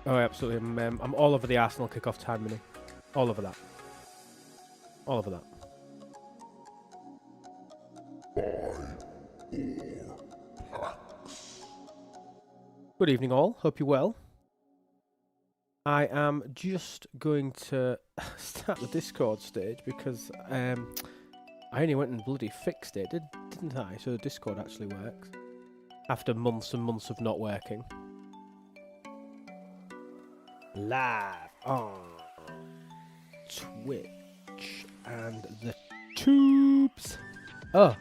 Oh, absolutely. I'm all over the Arsenal kickoff time, Mini. All over that. All over that. Good evening, all. Hope you're well. I am just going to start the Discord stage because I only went and bloody fixed it, didn't I? So the Discord actually works after months and months of not working. Live on Twitch and the tubes. Oh,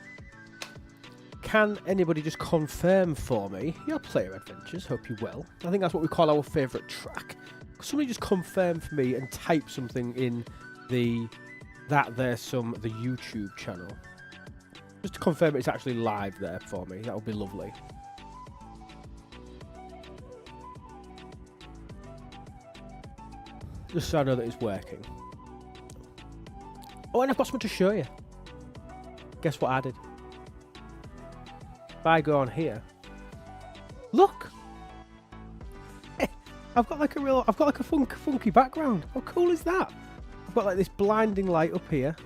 can anybody just confirm for me your player adventures? Hope you will. I think that's what we call our favourite track. Somebody just confirm for me and type something in the YouTube channel. Just to confirm it's actually live there for me. That would be lovely. Just so I know that it's working. Oh, and I've got something to show you. Guess what I did? If I go on here, look. I've got like a funky background. How cool is that? I've got like this blinding light up here.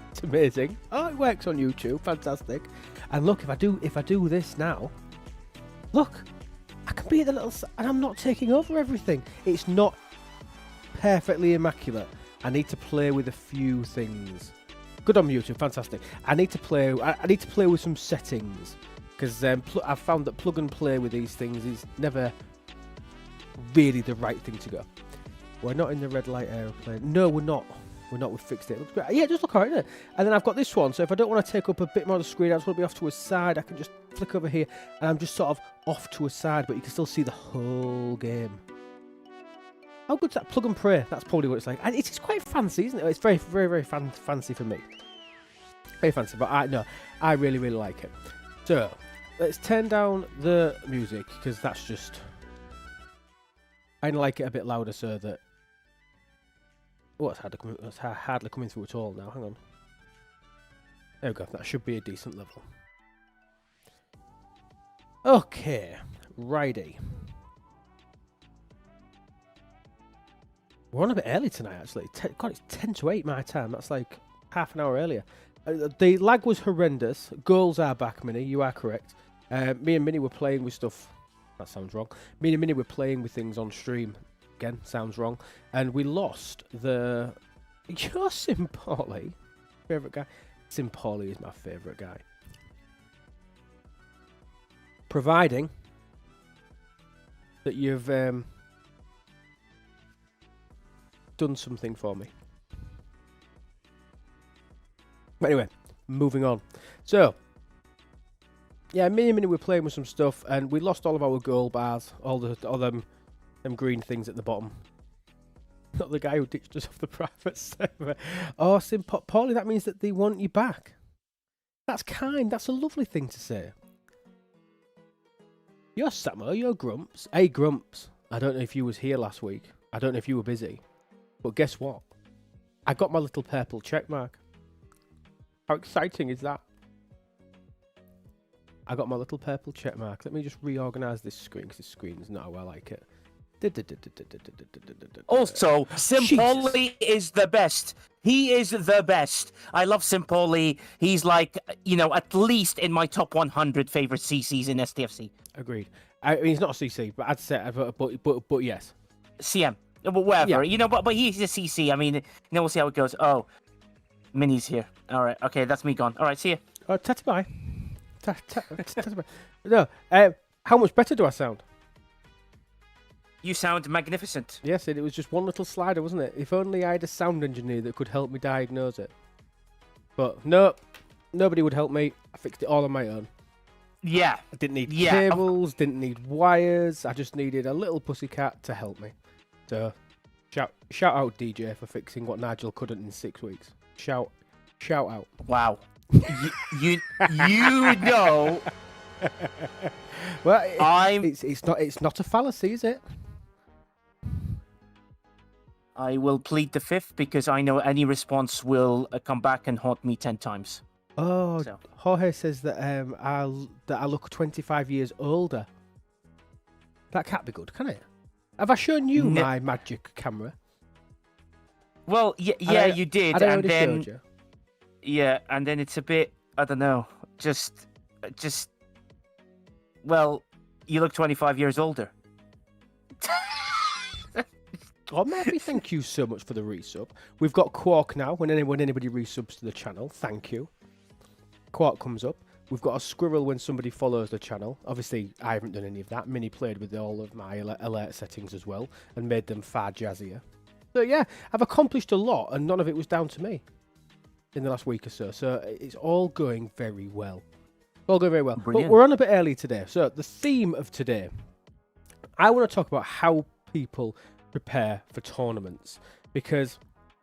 It's amazing. Oh, it works on YouTube. Fantastic. And look, if I do this now, look, I can be at the little, and I'm not taking over everything. It's not perfectly immaculate. I need to play with a few things. Good on YouTube. Fantastic. I need to play with some settings. Because I've found that plug and play with these things is never really the right thing to go. We're not in the red light aeroplane. No, we're not. We've fixed it. Yeah, just look alright, isn't it? And then I've got this one. So if I don't want to take up a bit more of the screen, I just want to be off to a side. I can just flick over here, and I'm just sort of off to a side, but you can still see the whole game. How good's that? Plug and play. That's probably what it's like. And it's quite fancy, isn't it? It's very, very, very fancy for me. Very fancy, but I really, really like it. So let's turn down the music because that's just. I like it a bit louder so that. Oh, it's hardly coming through at all now. Hang on. There we go. That should be a decent level. Okay, righty. We're on a bit early tonight, actually. God, it's 10 to 8 my time. That's like half an hour earlier. The lag was horrendous. Goals are back, Minnie. You are correct. Me and Minnie were playing with stuff. That sounds wrong. Me and Minnie were playing with things on stream. Again, sounds wrong. And we lost the... You're Simpoli. Favourite guy? Simpoli is my favourite guy. Providing that you've done something for me. But anyway, moving on. So, yeah, me and Minnie were playing with some stuff, and we lost all of our goal bars, all them green things at the bottom. Not the guy who ditched us off the private server. Oh, Paulie, that means that they want you back. That's kind. That's a lovely thing to say. You're Samo, you're Grumps. Hey, Grumps. I don't know if you was here last week. I don't know if you were busy. But guess what? I got my little purple check mark. How exciting is that? I got my little purple check mark. Let me just reorganize this screen because this screen is not how I like it. Also, Simpoli is the best. He is the best. I love Simpoli. He's like, at least in my top 100 favorite CCs in STFC. Agreed. I mean, he's not a CC, but I'd say, but yes. CM, whatever. Yeah. But he's a CC. I mean, we'll see how it goes. Oh, Minnie's here. All right. Okay, that's me gone. All right, see ya. Oh, tatty bye. No. How much better do I sound? You sound magnificent. Yes, it was just one little slider, wasn't it? If only I had a sound engineer that could help me diagnose it. But no, nobody would help me. I fixed it all on my own. Yeah. I didn't need cables, didn't need wires. I just needed a little pussycat to help me. So, shout out DJ for fixing what Nigel couldn't in 6 weeks. Shout out. Wow. you know. Well, it's not a fallacy, is it? I will plead the fifth because I know any response will come back and haunt me 10 times. Oh, so. Jorge says that I look 25 years older. That can't be good, can it? Have I shown you my magic camera? Well, yeah, you did, I and then showed you. yeah, and then it's a bit, I don't know, just, well, you look 25 years older. Oh, Murphy, thank you so much for the resub. We've got Quark now. When anybody resubs to the channel, thank you. Quark comes up. We've got a squirrel when somebody follows the channel. Obviously, I haven't done any of that. Minnie played with all of my alert settings as well and made them far jazzier. So yeah, I've accomplished a lot, and none of it was down to me in the last week or so. So it's all going very well. All going very well. Brilliant. But we're on a bit early today. So the theme of today, I want to talk about how people prepare for tournaments, because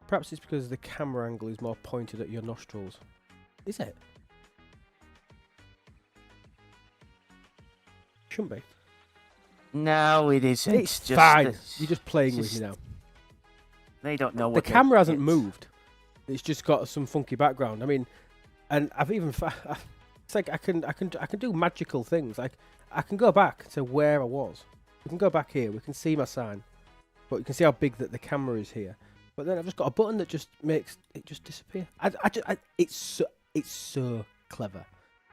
perhaps it's because the camera angle is more pointed at your nostrils. Is it? Shouldn't be. No, it isn't. It's just fine. You're just playing with me now. They don't know The what camera hasn't moved. It's just got some funky background. I mean, and I've even it's like I can do magical things. Like I can go back to where I was. We can go back here. We can see my sign. But you can see how big that the camera is here. But then I've just got a button that just makes it just disappear. It's so clever.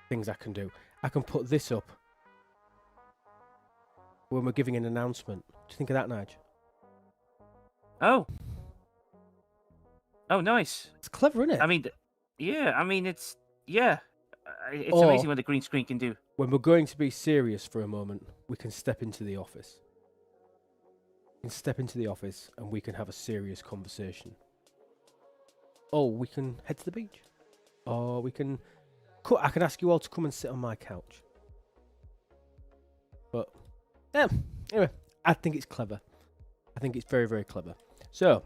Things I can do. I can put this up when we're giving an announcement. Do you think of that, Nige? Oh, nice. It's clever, isn't it? I mean, yeah. I mean, it's Or- amazing what the green screen can do. When we're going to be serious for a moment, we can step into the office. We can step into the office and we can have a serious conversation. Oh, we can head to the beach. Or we can... I can ask you all to come and sit on my couch. But, yeah, anyway, I think it's clever. I think it's very, very clever. So,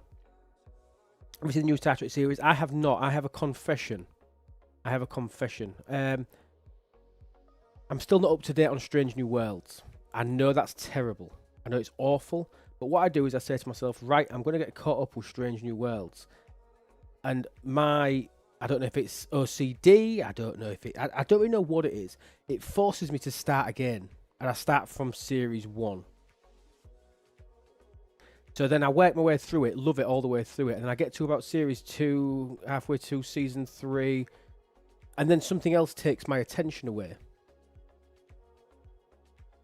obviously the new Star Trek series, I have a confession. I'm still not up to date on Strange New Worlds. I know that's terrible. I know it's awful. But what I do is I say to myself, right, I'm going to get caught up with Strange New Worlds. And I don't know if it's OCD. I don't know if I don't really know what it is. It forces me to start again. And I start from series 1. So then I work my way through it, love it all the way through it. And then I get to about series 2, halfway to season 3. And then something else takes my attention away.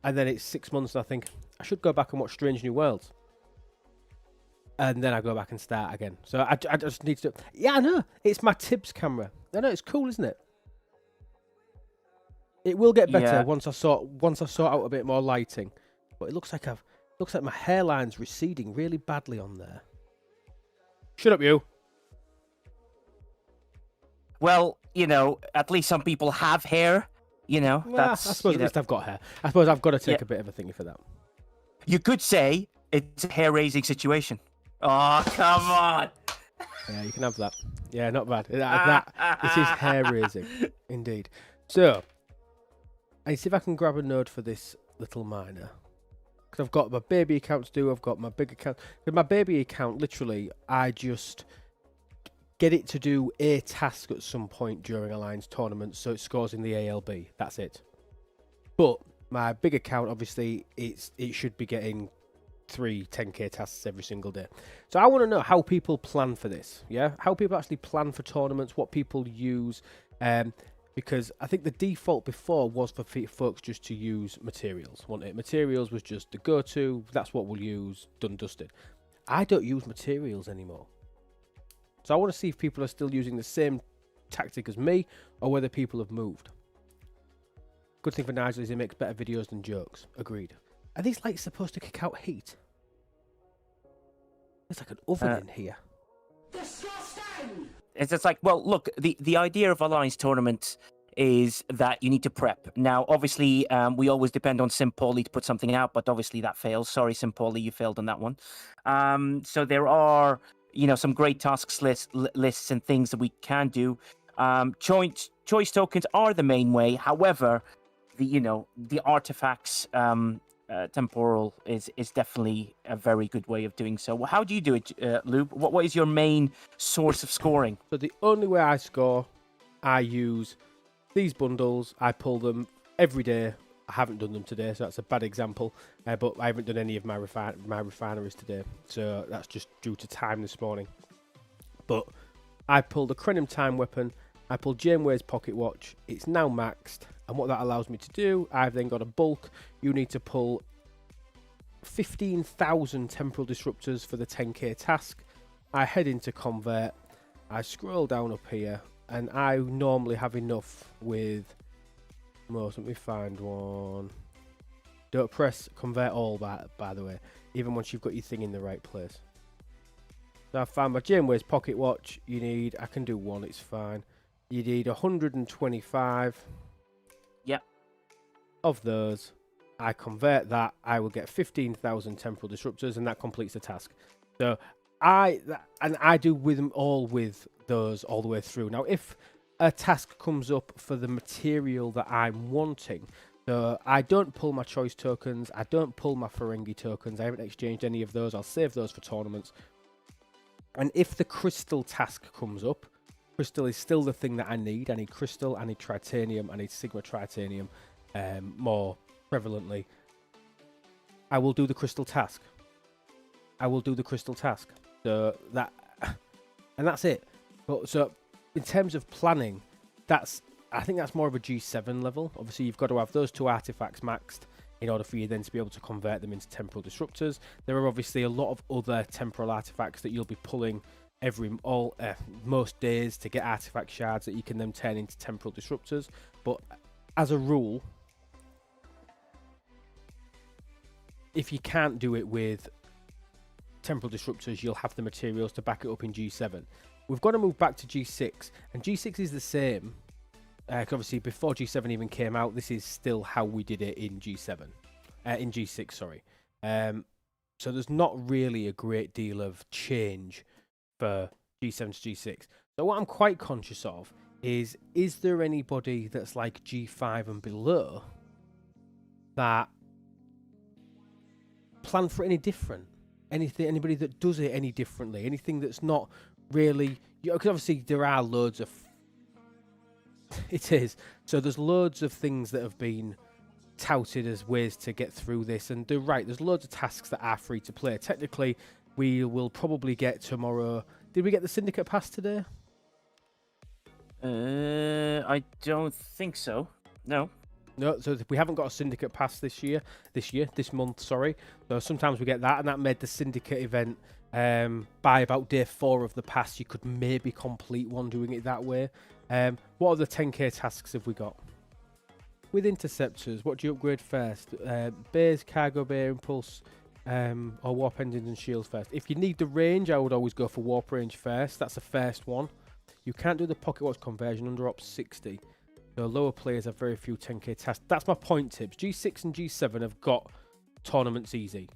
And then it's 6 months and I think, I should go back and watch Strange New Worlds. And then I go back and start again. So I just need to... Yeah, I know. It's my Tibbs camera. I know, it's cool, isn't it? It will get better once I sort out a bit more lighting. But it looks like my hairline's receding really badly on there. Shut up, you. Well, at least some people have hair. Well, That's. I suppose at least I've got hair. I suppose I've got to take a bit of a thingy for that. You could say it's a hair-raising situation. Oh, come on. Yeah, you can have that. Yeah, not bad. This is hair-raising, indeed. So, I see if I can grab a node for this little miner. Because I've got my baby account to do, I've got my big account. With my baby account, literally, I just get it to do a task at some point during Alliance tournaments, so it scores in the ALB. That's it. But my big account, obviously, it should be getting 3 10k tasks every single day. So I want to know how people plan for this. Yeah, how people actually plan for tournaments, what people use. Because I think the default before was for folks just to use materials, wasn't it? Materials was just the go-to. That's what we'll use. Done, dusted. I don't use materials anymore. So I want to see if people are still using the same tactic as me, or whether people have moved. Good thing for Nigel is he makes better videos than jokes. Agreed. Are these lights supposed to kick out heat? There's like an oven in here. Disgusting! It's just like, well, look, the idea of Alliance tournament is that you need to prep. Now, obviously, we always depend on Simpoli to put something out, but obviously that fails. Sorry, Simpoli, you failed on that one. So there are, some great tasks lists and things that we can do. Choice tokens are the main way. However, the artifacts, temporal is definitely a very good way of doing so. Well, how do you do it, Lube? What is your main source of scoring? So the only way I score, I use these bundles. I pull them every day I haven't done them today, so that's a bad example. But I haven't done any of my refineries today, so that's just due to time this morning. But I pulled a Crenham time weapon. I pulled Janeway's pocket watch. It's now maxed, and what that allows me to do, I've then got a bulk. You need to pull 15,000 temporal disruptors for the 10k task. I head into convert. I scroll down up here, and I normally have enough with most. Let me find one. Don't press convert all, by the way, even once you've got your thing in the right place. So I found my Janeway's pocket watch. You need, I can do one, it's fine. You need 125. Yep. Of those. I convert that. I will get 15,000 temporal disruptors, and that completes the task. So I do with them all with those all the way through. Now, if a task comes up for the material that I'm wanting, so I don't pull my choice tokens, I don't pull my Ferengi tokens, I haven't exchanged any of those, I'll save those for tournaments. And if the crystal task comes up, crystal is still the thing that I need. I need crystal, I need tritanium, I need Sigma tritanium more prevalently. I will do the crystal task. So that, and that's it. But so in terms of planning, I think that's more of a G7 level. Obviously, you've got to have those 2 artifacts maxed in order for you then to be able to convert them into temporal disruptors. There are obviously a lot of other temporal artifacts that you'll be pulling most days to get artifact shards that you can then turn into temporal disruptors. But as a rule, if you can't do it with temporal disruptors, you'll have the materials to back it up in G7. We've got to move back to G6, and G6 is the same. Obviously, before G7 even came out, this is still how we did it in in G6. Sorry. So there's not really a great deal of change for G7 to G6. So what I'm quite conscious of is there anybody that's like G5 and below that plan for any different? Anybody that does it any differently? Anything that's not really, because obviously there are loads of it is. So there's loads of things that have been touted as ways to get through this, and they're right. There's loads of tasks that are free to play. Technically, we will probably get tomorrow. Did we get the Syndicate Pass today? I don't think so. No. No, so we haven't got a Syndicate Pass this month, sorry. So sometimes we get that, and that made the Syndicate event, by about day 4 of the pass, you could maybe complete one doing it that way. What other 10k tasks have we got? With Interceptors, what do you upgrade first? Bays, Cargo Bay, Impulse, or Warp Engines and Shields first? If you need the range, I would always go for Warp Range first. That's the first one. You can't do the Pocket Watch conversion under Ops 60. So lower players have very few 10k tasks. That's my point tips. G6 and G7 have got tournaments easy.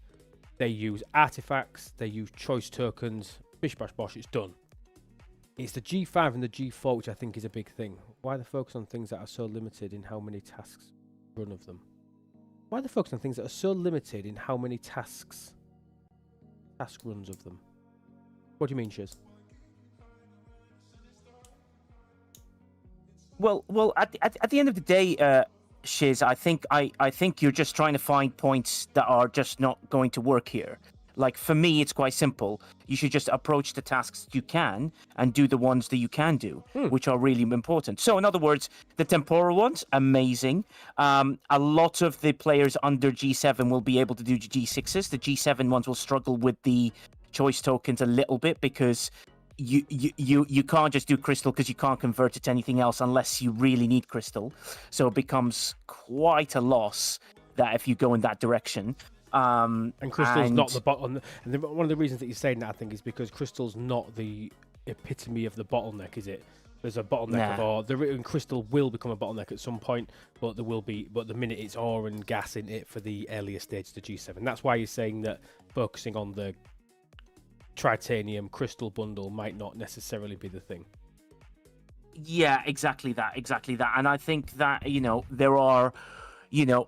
They use artifacts, they use choice tokens, bish bash bosh, it's done. It's the G5 and the G4 which I think is a big thing. Why the focus on things that are so limited in how many tasks run of them? Why the focus on things that are so limited in how many task runs of them? What do you mean, Shiz? Well, at the end of the day, Shiz, I think you're just trying to find points that are just not going to work here. Like, for me, it's quite simple. You should just approach the tasks you can and do the ones that you can do, which are really important. So, in other words, the temporal ones, amazing. A lot of the players under G7 will be able to do G6s. The G7 ones will struggle with the choice tokens a little bit because you can't just do crystal because you can't convert it to anything else unless you really need crystal. So it becomes quite a loss that if you go in that direction. And crystal's not the bottom. And one of the reasons that you're saying that, I think, is because crystal's not the epitome of the bottleneck, is it? There's a bottleneck of ore. And crystal will become a bottleneck at some point, but there will be. But the minute it's ore and gas in it for the earlier stage to G7, that's why you're saying that focusing on the tritanium crystal bundle might not necessarily be the thing. Yeah, exactly that. And I think that there are.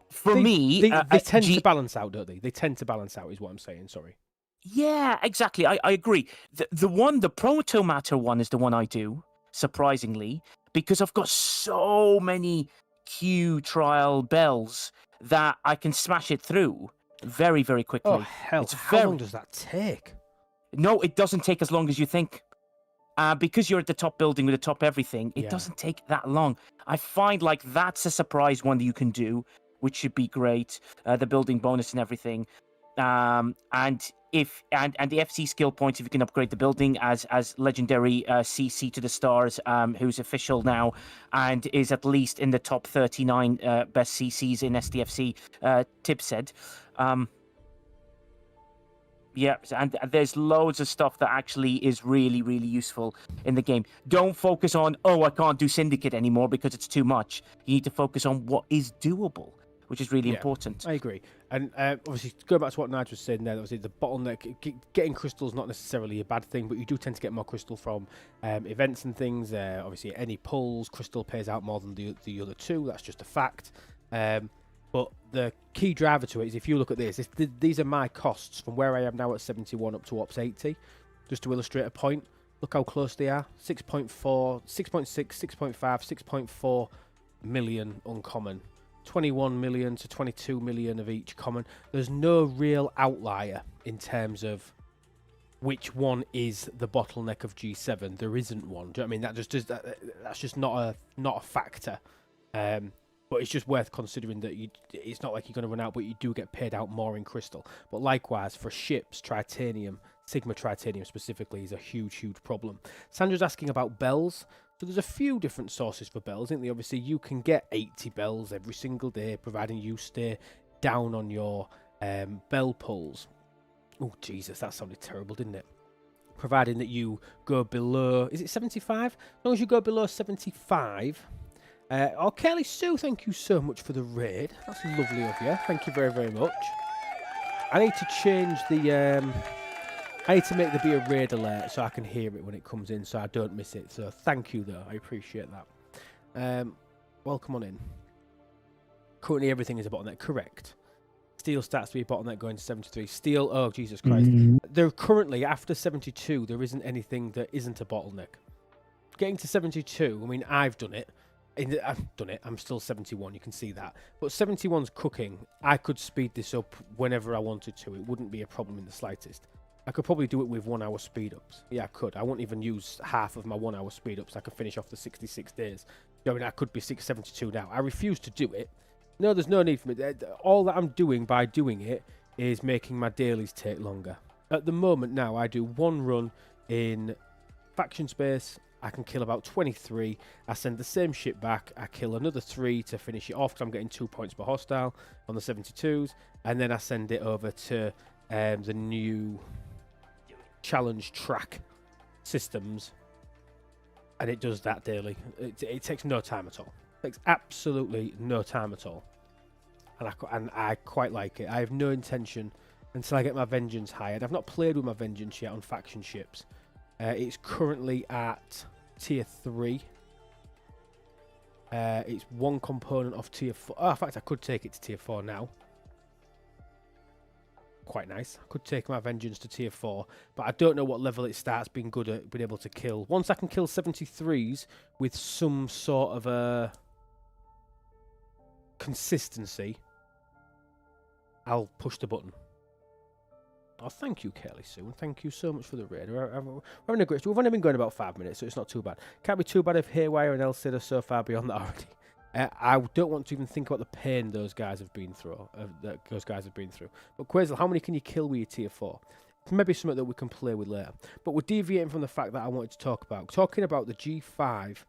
For me, they tend to balance out, don't they? They tend to balance out, is what I'm saying. Sorry. Yeah, exactly. I agree. The Proto Matter one is the one I do, surprisingly, because I've got so many Q trial bells that I can smash it through very, very quickly. Oh, hell. It's How long does that take? No, it doesn't take as long as you think. Because you're at the top building with the top everything, it doesn't take that long. I find like that's a surprise one that you can do, which should be great. The building bonus and everything. And the FC skill points, if you can upgrade the building as legendary CC to the stars, who's official now and is at least in the top 39 best CCs in STFC, Tip said. Yeah, and there's loads of stuff that actually is really, really useful in the game. Don't focus on, I can't do Syndicate anymore because it's too much. You need to focus on what is doable, which is really important. I agree. And obviously, going back to what Nigel was saying there, obviously the bottleneck, getting crystal is not necessarily a bad thing, but you do tend to get more crystal from events and things. Obviously, any pulls, crystal pays out more than the other two. That's just a fact. But the key driver to it is if you look at this, these are my costs from where I am now at 71 up to Ops 80. Just to illustrate a point, look how close they are. 6.4, 6.6, 6.5, 6.4 million uncommon. 21 million to 22 million of each common. There's no real outlier in terms of which one is the bottleneck of G7. There isn't one. Do you know what I mean? That's just not a factor. But it's just worth considering that it's not like you're going to run out, but you do get paid out more in crystal. But likewise, for ships, Tritanium, Sigma Tritanium specifically, is a huge, huge problem. Sandra's asking about bells. So there's a few different sources for bells, isn't there? Obviously, you can get 80 bells every single day, providing you stay down on your bell pulls. Oh, Jesus, that sounded terrible, didn't it? Providing that you go below... Is it 75? As long as you go below 75... Kelly Sue, thank you so much for the raid. That's lovely of you. Thank you very, very much. I need to change the... I need to make there be a raid alert so I can hear it when it comes in so I don't miss it. So thank you, though. I appreciate that. Welcome on in. Currently, everything is a bottleneck. Correct. Steel stats to be a bottleneck going to 73. Steel, oh, Jesus Christ. There currently, after 72, there isn't anything that isn't a bottleneck. Getting to 72, I mean, I've done it. I'm still 71, you can see that. But 71's cooking. I could speed this up whenever I wanted to. It wouldn't be a problem in the slightest. I could probably do it with 1 hour speed ups. Yeah, I could. I won't even use half of my 1 hour speed ups. I could finish off the 66 days. I mean, I could be 672 now. I refuse to do it. No, there's no need for it. All that I'm doing by doing it is making my dailies take longer. At the moment now, I do 1 run in faction space. I can kill about 23. I send the same ship back. I kill another 3 to finish it off because I'm getting 2 points per hostile on the 72s. And then I send it over to the new challenge track systems. And it does that daily. It takes no time at all. It takes absolutely no time at all. And I quite like it. I have no intention until I get my Vengeance hired. I've not played with my Vengeance yet on faction ships. It's currently at tier 3. It's 1 component of tier 4. Oh, in fact, I could take it to tier 4 now. Quite nice. I could take my Vengeance to tier 4, but I don't know what level it starts being good at being able to kill. Once I can kill 73s with some sort of a consistency, I'll push the button. Oh, thank you, Kelly Sue, and thank you so much for the raid. We're having a great... We've only been going about 5 minutes, so it's not too bad. Can't be too bad if Haywire and Elsid are so far beyond that already. I don't want to even think about the pain those guys have been through. But Quazel, how many can you kill with your tier 4? It's maybe something that we can play with later. But we're deviating from the fact that I wanted to talk about. Talking about the G5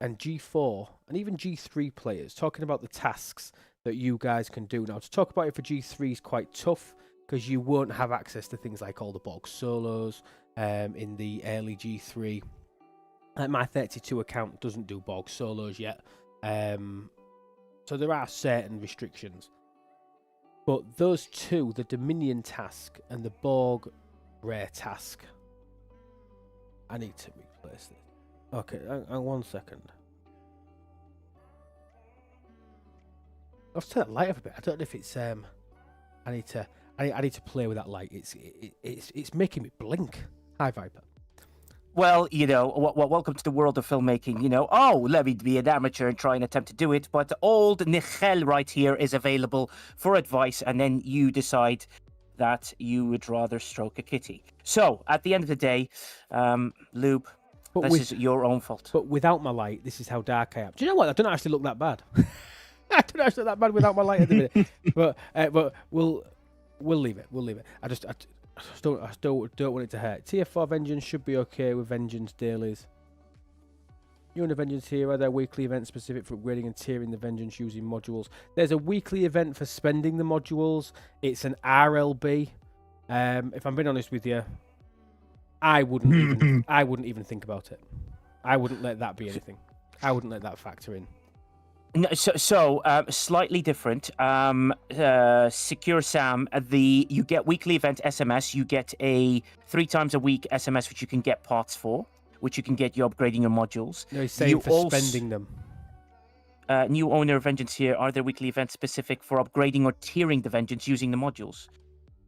and G4 and even G3 players. Talking about the tasks that you guys can do. Now, to talk about it for G3 is quite tough, because you won't have access to things like all the Bog solos in the early G3. Like my 32 account doesn't do Bog solos yet. So there are certain restrictions. But those two, the Dominion task and the Borg rare task, I need to replace this. Okay, hang on 1 second. I'll turn that light up a bit. I don't know if it's I need to play with that light. It's making me blink. Hi, Viper. Well, welcome to the world of filmmaking. Let me be an amateur and try and attempt to do it. But old Nichel right here is available for advice, and then you decide that you would rather stroke a kitty. So, at the end of the day, Lube, this is your own fault. But without my light, this is how dark I am. Do you know what? I don't actually look that bad. I don't actually look that bad without my light at the minute. But we'll leave it. We'll leave it. I just don't want it to hurt. Tier 4 Vengeance should be okay with Vengeance dailies. You and the Vengeance here are there weekly events specific for upgrading and tiering the Vengeance using modules. There's a weekly event for spending the modules. It's an RLB. If I'm being honest with you, I wouldn't even think about it. I wouldn't let that be anything. I wouldn't let that factor in. No, so slightly different. Secure Sam, you get weekly event SMS. You get a 3 times a week SMS, which you can get parts for, which you can get you upgrading your modules. No, he's saying for spending them. New owner of Vengeance here. Are there weekly events specific for upgrading or tiering the Vengeance using the modules?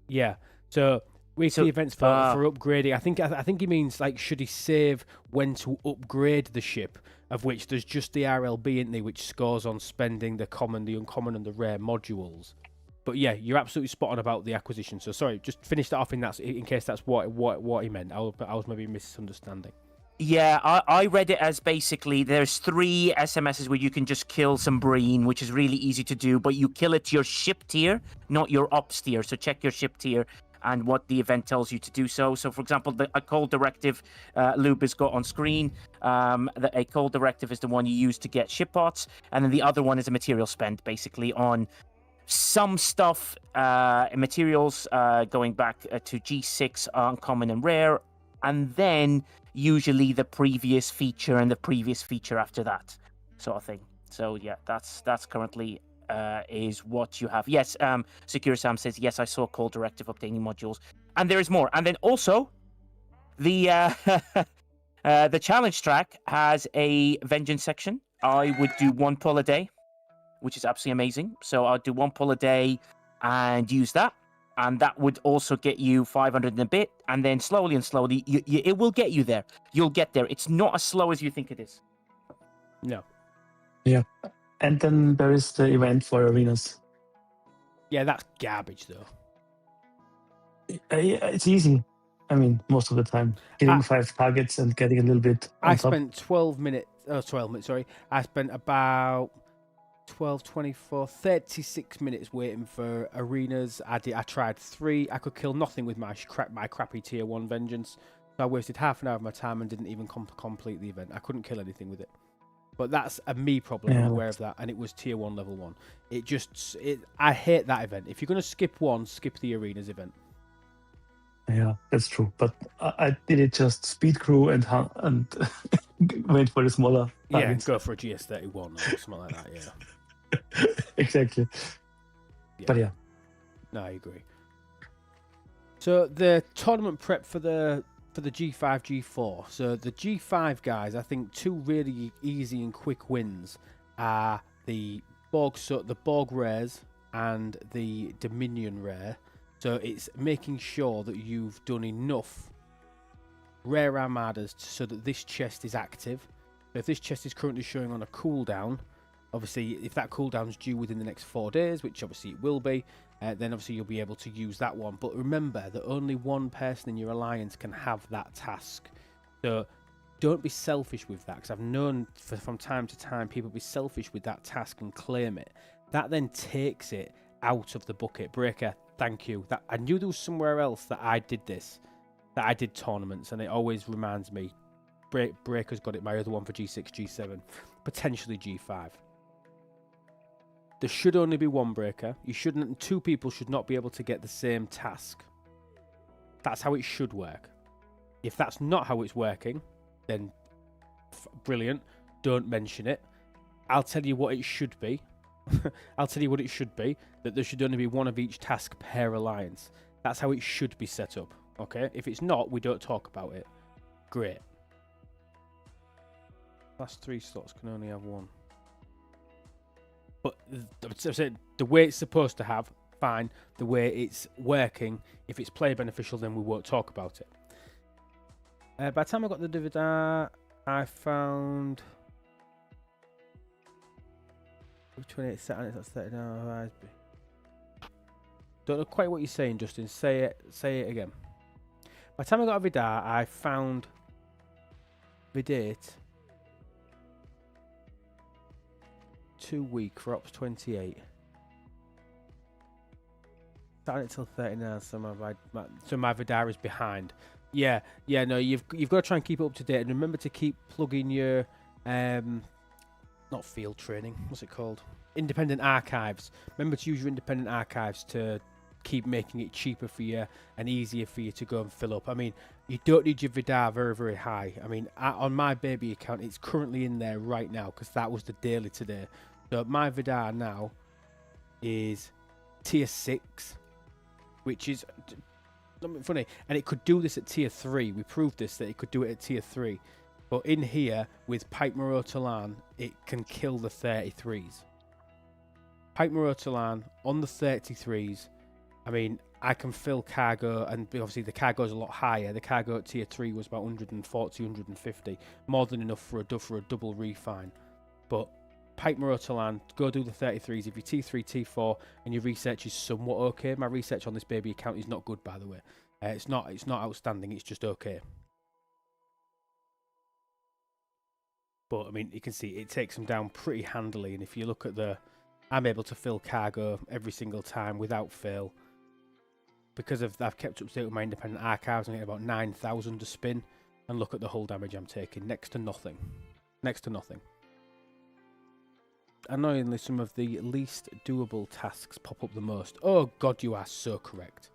Yeah. So weekly events for upgrading. I think he means like should he save when to upgrade the ship, of which there's just the RLB, isn't there, which scores on spending the common, the uncommon, and the rare modules. But yeah, you're absolutely spot on about the acquisition. So sorry, just finish that off in case that's what he meant. I was maybe misunderstanding. Yeah, I read it as basically there's 3 SMSs where you can just kill some Breen, which is really easy to do, but you kill it to your ship tier, not your ops tier. So check your ship tier and what the event tells you to do so. So, for example, a cold directive Lube has got on screen. A cold directive is the one you use to get ship parts, and then the other one is a material spend, basically on some stuff, materials going back to G6, uncommon and rare, and then usually the previous feature and the previous feature after that, sort of thing. So yeah, that's currently is what you have. Yes, Secure Sam says, yes, I saw call directive updating modules. And there is more. And then also, the the challenge track has a vengeance section. I would do 1 pull a day, which is absolutely amazing. So I'll do 1 pull a day and use that. And that would also get you 500 and a bit. And then slowly and slowly, it will get you there. You'll get there. It's not as slow as you think it is. No. Yeah. And then there is the event for arenas. Yeah, that's garbage, though. It's easy. I mean, most of the time. Hitting 5 targets and getting a little bit on I top. spent 12 minutes, sorry. I spent about 12, 24, 36 minutes waiting for arenas. I tried 3. I could kill nothing with my crappy tier 1 vengeance. So I wasted half an hour of my time and didn't even complete the event. I couldn't kill anything with it. But that's a me problem. Yeah, I'm aware of that, and it was tier 1 level 1. I hate that event. If you're going to skip one, skip the arenas event. Yeah, that's true. But I did it just speed crew and wait for the smaller targets. Yeah, go for a GS31 or something like that, yeah. Exactly. Yeah. But yeah. No, I agree. So the tournament prep for the G5, G4. So the G5 guys, I think 2 really easy and quick wins are the Borg rares and the Dominion rare. So it's making sure that you've done enough rare armadas so that this chest is active. So if this chest is currently showing on a cooldown, obviously if that cooldown's due within the next 4 days, which obviously it will be, then obviously you'll be able to use that one. But remember that only one person in your alliance can have that task. So don't be selfish with that, because I've known from time to time people be selfish with that task and claim it. That then takes it out of the bucket. Breaker, thank you. That I knew there was somewhere else that I did this, that I did tournaments, and it always reminds me. Breaker's got it, my other one for G6, G7, potentially G5. There should only be 1 breaker. 2 people should not be able to get the same task. That's how it should work. If that's not how it's working, then brilliant. Don't mention it. I'll tell you what it should be. I'll tell you what it should be. That there should only be 1 of each task per alliance. That's how it should be set up. Okay? If it's not, we don't talk about it. Great. Last 3 slots can only have 1. But the way it's supposed to have, fine. The way it's working, if it's player beneficial, then we won't talk about it. By the time I got the Dividar, I found 28 seconds. That's 30 now. Don't know quite what you're saying, Justin. Say it again. By the time I got a Vidar, I found the date 2 week for Ops 28. Starting until 39, so my Vidar is behind. Yeah, no, you've got to try and keep it up to date, and remember to keep plugging your not field training, what's it called? Independent archives. Remember to use your independent archives to keep making it cheaper for you and easier for you to go and fill up. I mean, you don't need your Vidar very, very high. I mean, on my baby account, it's currently in there right now because that was the daily today. So my Vidar now is tier 6, which is something funny. And it could do this at tier 3. We proved this, that it could do it at tier 3. But in here, with Pipe Marotalan, it can kill the 33s. Pipe Marotalan on the 33s, I mean, I can fill cargo, and obviously the cargo is a lot higher. The cargo at tier 3 was about 140, 150. More than enough for a double refine. But Pipe Marotalan, go do the 33s. If you're T3, T4, and your research is somewhat okay. My research on this baby account is not good, by the way. It's not outstanding, it's just okay. But, I mean, you can see it takes them down pretty handily. And if you look at I'm able to fill cargo every single time without fail. Because I've kept up to date with my independent archives, I'm getting about 9,000 to spin. And look at the hull damage I'm taking. Next to nothing. Next to nothing. Annoyingly, some of the least doable tasks pop up the most. Oh, God, you are so correct.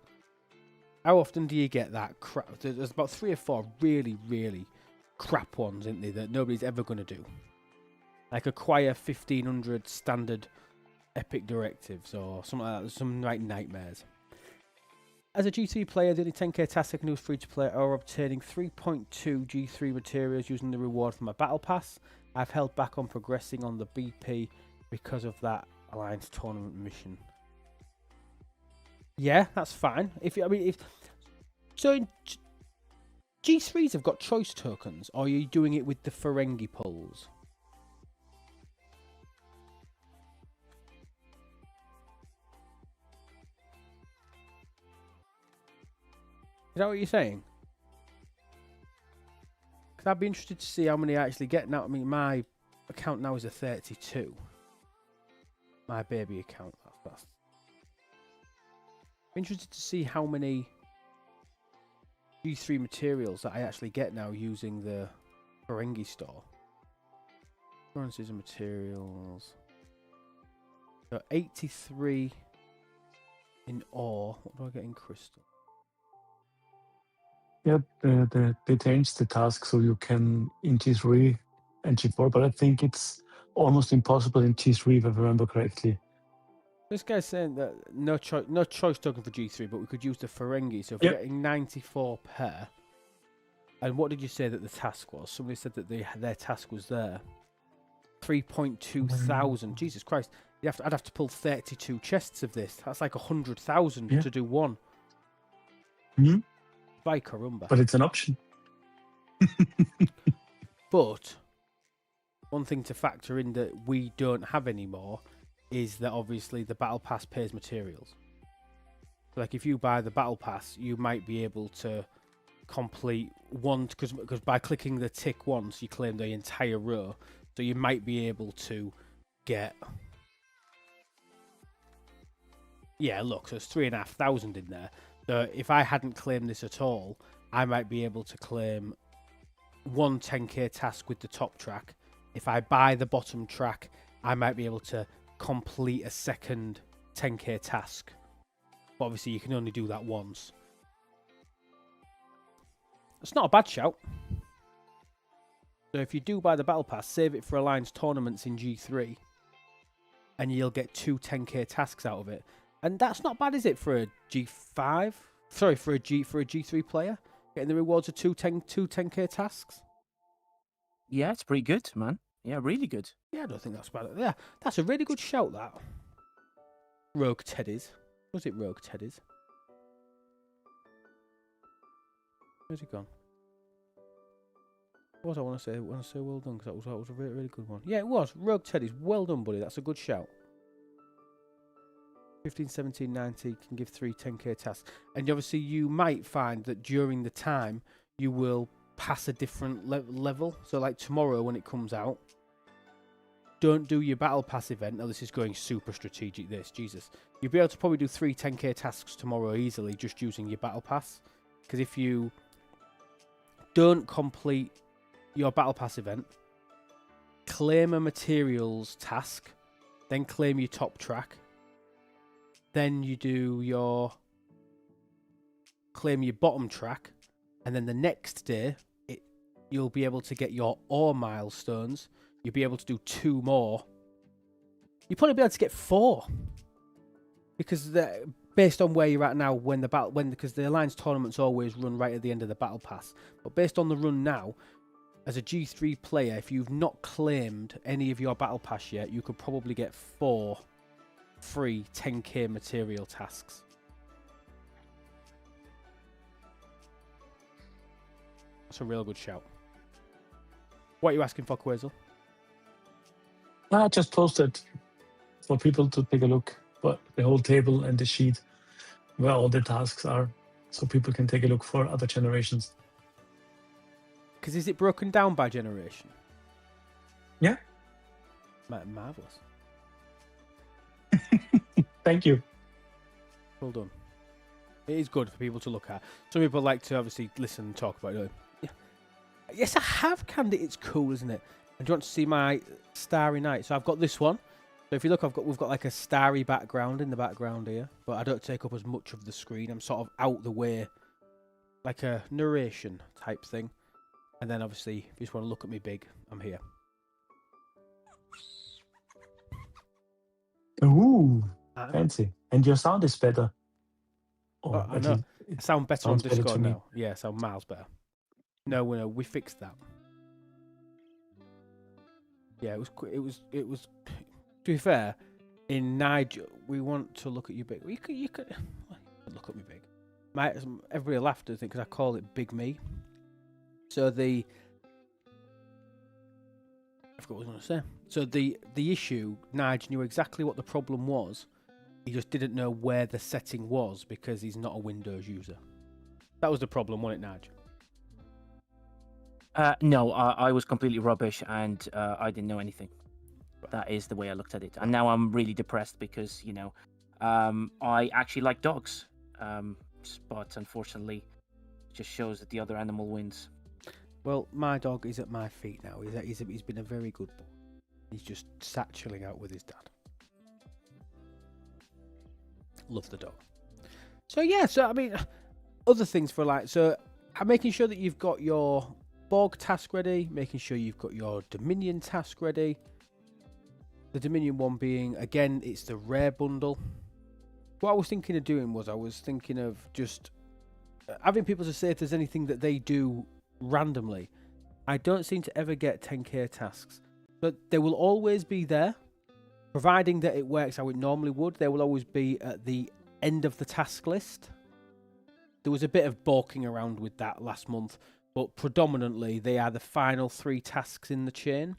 How often do you get that crap? There's about 3 or 4 really, really crap ones, isn't there, that nobody's ever going to do. Like acquire 1,500 standard epic directives or something like that. Some like nightmares. As a G3 player, the only 10k task I can do is free to play or obtaining 3.2 G3 materials using the reward from my battle pass. I've held back on progressing on the BP because of that Alliance tournament mission. Yeah, that's fine. So in G3s have got choice tokens, or are you doing it with the Ferengi pulls? Is that what you're saying? Because I'd be interested to see how many I actually get now. I mean, my account now is a 32. My baby account. That's I'm interested to see how many G3 materials that I actually get now using the Ferengi store. Currencies and materials. So 83 in ore. What do I get in crystal? Yep, they changed the task so you can in G3 and G4, but I think it's almost impossible in G3 if I remember correctly. This guy's saying that no choice token for G3, but we could use the Ferengi. So if we're getting 94 per. And what did you say that the task was? Somebody said that their task was there. 3.2 thousand. Jesus Christ. I'd have to pull 32 chests of this. That's like 100,000 to do one. Hmm? By carumba. But it's an option. But one thing to factor in that we don't have anymore is that obviously the battle pass pays materials. Like if you buy the battle pass, you might be able to complete one, because by clicking the tick once, you claim the entire row. So you might be able to get. Yeah, look, so there's 3,500 in there. So if I hadn't claimed this at all, I might be able to claim one 10k task with the top track. If I buy the bottom track, I might be able to complete a second 10k task. But obviously you can only do that once. It's not a bad shout. So if you do buy the battle pass, save it for Alliance tournaments in G3, and you'll get 2 10k tasks out of it. And that's not bad, is it, for a G5? Sorry, for a G3 player? Getting the rewards of 2 10k tasks? Yeah, it's pretty good, man. Yeah, really good. Yeah, I don't think that's bad. Yeah, that's a really good shout, that. Rogue Teddies. Was it Rogue Teddies? Where's he gone? What was I want to say? I want to say well done because that was a really, really good one. Yeah, it was. Rogue Teddy's. Well done, buddy. That's a good shout. 15, 17, 90 can give 3 10k tasks. And obviously you might find that during the time you will pass a different level. So like tomorrow when it comes out, don't do your battle pass event. Now this is going super strategic, this. Jesus. You'll be able to probably do 3 10k tasks tomorrow easily just using your battle pass. Because if you don't complete your battle pass event, claim a materials task, then claim your top track, then you do your claim your bottom track, and then the next day you'll be able to get your ore milestones. You'll be able to do 2 more. You'll probably be able to get 4 because based on where you're at now, because the Alliance tournaments always run right at the end of the battle pass. But based on the run now, as a G3 player, if you've not claimed any of your battle pass yet, you could probably get 4 free 10k material tasks. That's a real good shout. What are you asking for, Quazel? I just posted for people to take a look, but the whole table and the sheet where all the tasks are, so people can take a look for other generations. Because is it broken down by generation? Yeah. Marvelous. Thank you. Well done. It is good for people to look at. Some people like to obviously listen and talk about it. Yeah. Yes, I have, Candy. It's cool, isn't it? And do you want to see my Starry Night? So I've got this one. So if you look, we've got like a starry background in the background here, but I don't take up as much of the screen. I'm sort of out the way, like a narration type thing. And then obviously, if you just want to look at me big, I'm here. Ooh, fancy. And your sound is better. Oh, I know. I sound better on Discord now. Yeah, I sound miles better. No, we fixed that. Yeah, it was. To be fair, in Nigel, we want to look at you big. You could look at me big. Everybody laughed at it because I call it Big Me. So I forgot what I was going to say. So the issue, Nigel knew exactly what the problem was. He just didn't know where the setting was because he's not a Windows user. That was the problem, wasn't it, Nigel? No, I was completely rubbish and I didn't know anything. That is the way I looked at it. And now I'm really depressed because, I actually like dogs. But unfortunately, it just shows that the other animal wins. Well, my dog is at my feet now. He's been a very good boy. He's just sat chilling out with his dad. Love the dog. So yeah, I mean, other things for so I'm making sure that you've got your Borg task ready, making sure you've got your Dominion task ready. The Dominion one being, again, it's the rare bundle. What I was thinking of doing was I was thinking of just having people to say if there's anything that they do randomly. I don't seem to ever get 10k tasks, but they will always be there. Providing that it works how it normally would, they will always be at the end of the task list. There was a bit of balking around with that last month, but predominantly they are the final 3 tasks in the chain.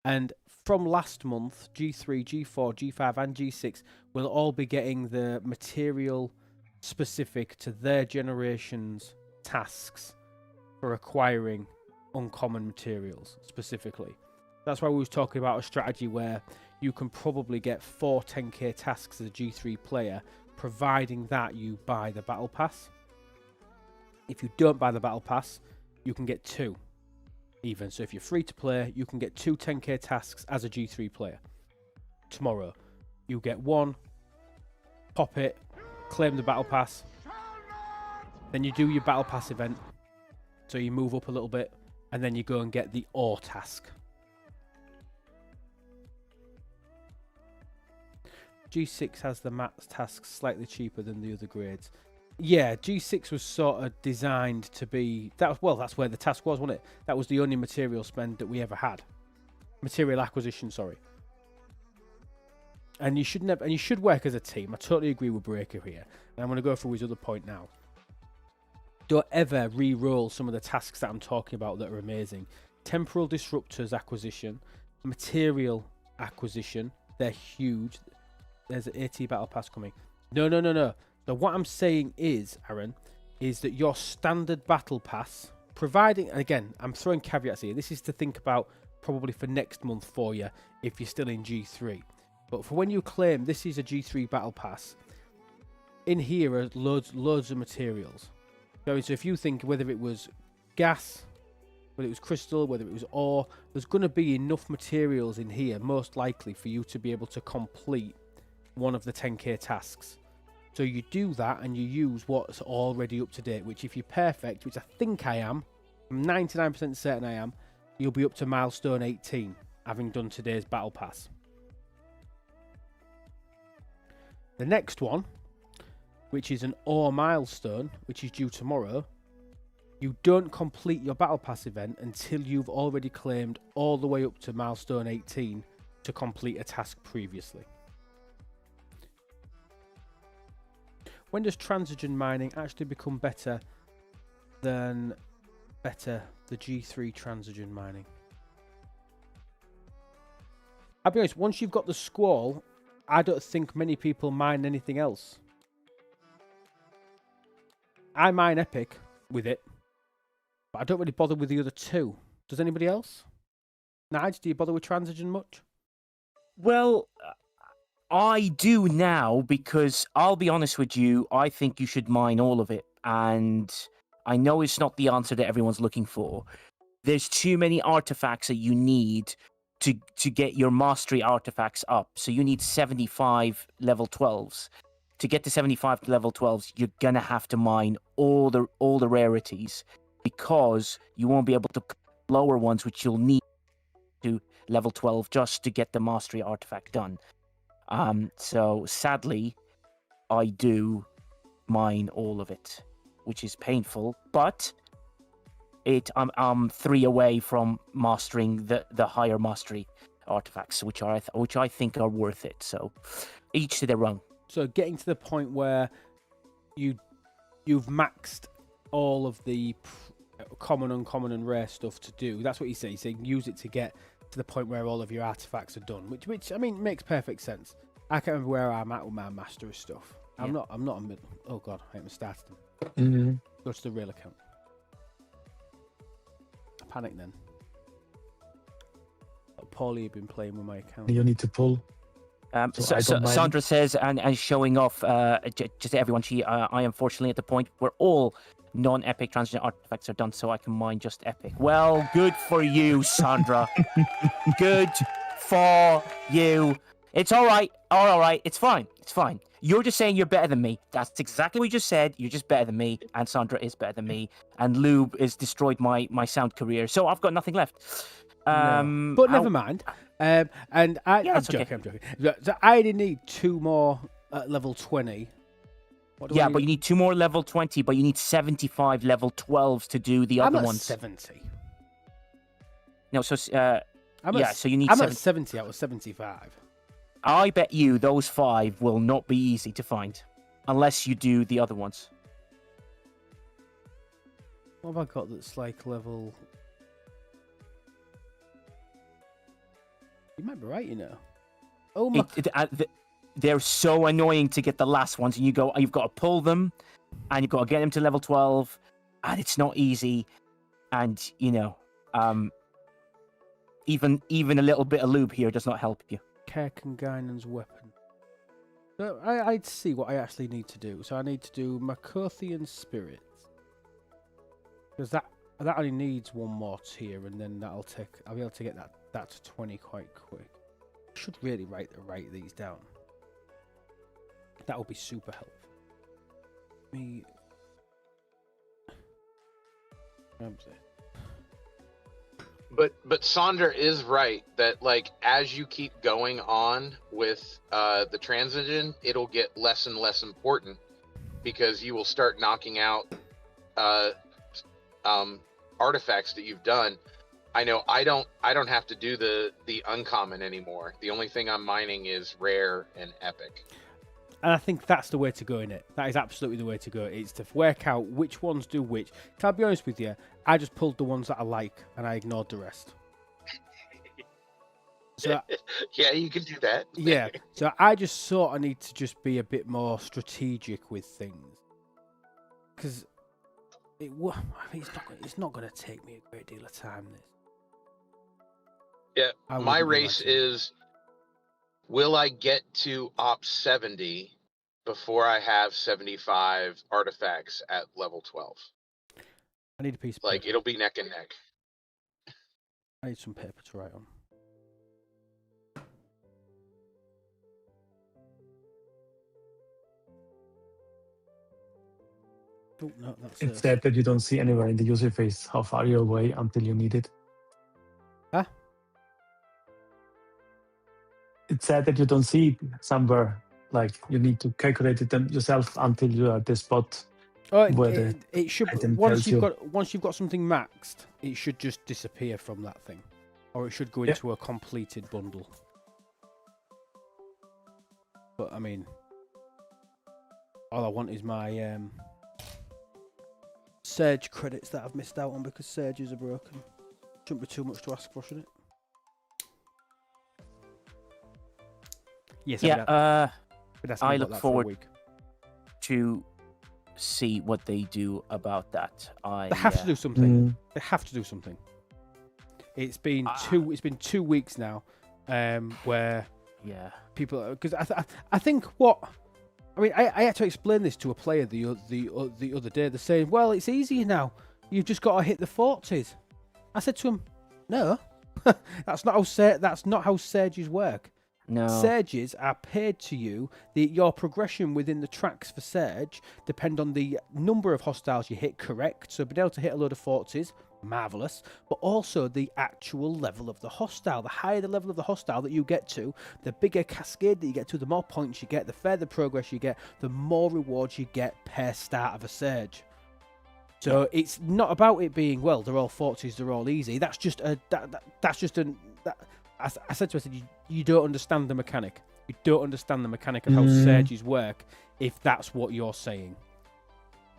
And from last month, G3, G4, G5 and G6 will all be getting the material specific to their generation's tasks for acquiring uncommon materials specifically. That's why we was talking about a strategy where you can probably get 4 10k tasks as a G3 player, providing that you buy the battle pass. If you don't buy the battle pass, you can get 2 even. So if you're free to play, you can get 2 10k tasks as a G3 player. Tomorrow, you get 1, pop it, claim the battle pass, then you do your battle pass event, so you move up a little bit, and then you go and get the ore task. G6 has the max tasks slightly cheaper than the other grades. Yeah, G6 was sort of designed to be that's where the task was, wasn't it? That was the only material spend that we ever had. Material acquisition, sorry. And you should work as a team. I totally agree with Breaker here. And I'm going to go through his other point now. don't ever re-roll some of the tasks that I'm talking about that are amazing. Temporal Disruptors acquisition, material acquisition, they're huge. There's an AT Battle Pass coming. No. So what I'm saying is, Aaron, is that your standard Battle Pass, providing, and again, I'm throwing caveats here, this is to think about probably for next month for you if you're still in G3. But for when you claim this is a G3 Battle Pass, in here are loads of materials. So if you think whether it was gas, whether it was crystal, whether it was ore, there's going to be enough materials in here, most likely, for you to be able to complete one of the 10k tasks. So you do that and you use what's already up to date, which if you're perfect, which I think I am, I'm 99% certain I am, you'll be up to milestone 18, having done today's Battle Pass. The next one, which is an ore milestone, which is due tomorrow, you don't complete your Battle Pass event until you've already claimed all the way up to milestone 18 to complete a task previously. When does transigen mining actually become better than the G3 transigen mining? I'll be honest, once you've got the Squall, I don't think many people mine anything else. I mine Epic with it, but I don't really bother with the other two. Does anybody else? Nige, do you bother with transigen much? Well, I do now, because I'll be honest with you, I think you should mine all of it. And I know it's not the answer that everyone's looking for. There's too many artifacts that you need to get your mastery artifacts up. So you need 75 level 12s. To get to 75 level 12s, you're going to have to mine all the rarities, because you won't be able to lower ones, which you'll need to level 12 just to get the mastery artifact done. So sadly, I do mine all of it, which is painful, but I'm 3 away from mastering the higher mastery artifacts, which I think are worth it. So each to their own. So getting to the point where you've maxed all of the common, uncommon, and rare stuff to do. That's what you say. You're saying use it to get to the point where all of your artifacts are done, which I mean makes perfect sense. I can't remember where I'm at with my mastery stuff. I'm not a middle. Oh god, I haven't started them. Mm-hmm. Go to the real account. I panic then. Paulie, you've been playing with my account. You need to pull. So Sandra says, and showing off just to everyone, I am fortunately at the point where all non-epic transition artifacts are done, so I can mine just epic. Well, good for you, Sandra. Good for you. It's all right. All right. It's fine. It's fine. You're just saying you're better than me. That's exactly what you just said. You're just better than me, and Sandra is better than me, and Lube has destroyed my sound career, so I've got nothing left. No. But never mind. And I'm joking. So I only need 2 more at level 20. But you need 2 more level 20, but you need 75 level 12s to do the other ones. 70. No, so so you need. I'm at 70 out of 75. I bet you those 5 will not be easy to find, unless you do the other ones. What have I got that's like level? You might be right, you know. Oh my! They're so annoying to get the last ones, and you've got to pull them, and you've got to get them to level 12, and it's not easy. And even a little bit of lube here does not help you. Kerkengainen's weapon. So I'd see what I actually need to do. So I need to do Makothian spirits, because that only needs 1 more tier, and then I'll be able to get that to 20 quite quick. I should really write these down. That would be super helpful. But Sandra is right that, like, as you keep going on with the transition, it'll get less and less important, because you will start knocking out artifacts that you've done. I know I don't have to do the uncommon anymore. The only thing I'm mining is rare and epic. I think that's the way to go in it. That is absolutely the way to go. It's to work out which ones do which. Can I be honest with you? I just pulled the ones that I like and I ignored the rest. So Yeah, you can do that. yeah, so I just sort of need to just be a bit more strategic with things, because I mean, it's not going to take me a great deal of time. This. Yeah, my race is, will I get to Op 70 before I have 75 artifacts at level 12? I need a piece of Like, paper. it'll be neck and neck. I need some paper to write on. Oh, no, that's It's sad that you don't see anywhere in the user face how far you're away until you need it. Huh? It's sad that you don't see somewhere, like you need to calculate it them yourself until you are at the spot. Oh, where it should item once tells you've you. once you've got something maxed, it should just disappear from that thing, or it should go into a completed bundle. But I mean, all I want is my Surge credits that I've missed out on because Surges are broken. Shouldn't be too much to ask for, should it? Yes. Yeah. I look for a forward week. to see what they do about that. They have to do something. Mm. They have to do something. It's been 2 weeks now, where people, because I think what. I mean, I had to explain this to a player the other day. They're saying, "Well, it's easier now. You've just got to hit the 40s." I said to him, "No, that's not how Surges work. No. Surges are paid to you. Your progression within the tracks for Surge depend on the number of hostiles you hit correct. So being able to hit a load of 40s, marvellous. But also the actual level of the hostile. The higher the level of the hostile that you get to, the bigger cascade that you get to, the more points you get, the further progress you get, the more rewards you get per start of a Surge. So it's not about it being, well, they're all 40s, they're all easy. That's just I said to her, you don't understand the mechanic. You don't understand the mechanic of how Surges work if that's what you're saying.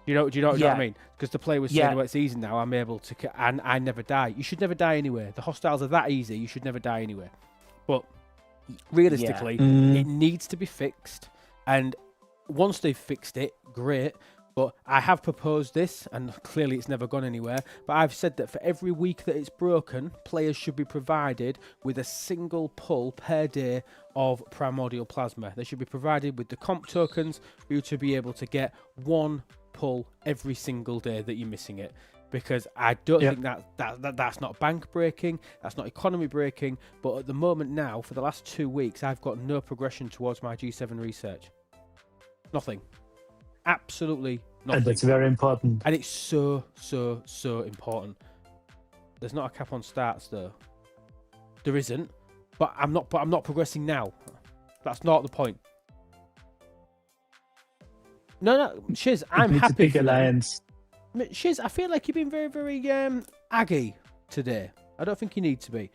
Do you know what I mean? Because the player was saying, well, it's easy now, I'm able to... And I never die. You should never die anyway. The hostiles are that easy, you should never die anyway. But realistically, it needs to be fixed. And once they've fixed it, great. But I have proposed this, and clearly it's never gone anywhere, but I've said that for every week that it's broken, players should be provided with a single pull per day of Primordial Plasma. They should be provided with the comp tokens for you to be able to get one pull every single day that you're missing it. Because I don't think that's not bank breaking, that's not economy breaking, but at the moment now, for the last 2 weeks, I've got no progression towards my G7 research. Nothing. Absolutely nothing. And that's very important. And it's so important. There's not a cap on starts though. There isn't. But I'm not progressing now. That's not the point. No, Shiz, I'm happy. Big alliance. Shiz, I feel like you've been very, very aggy today. I don't think you need to be.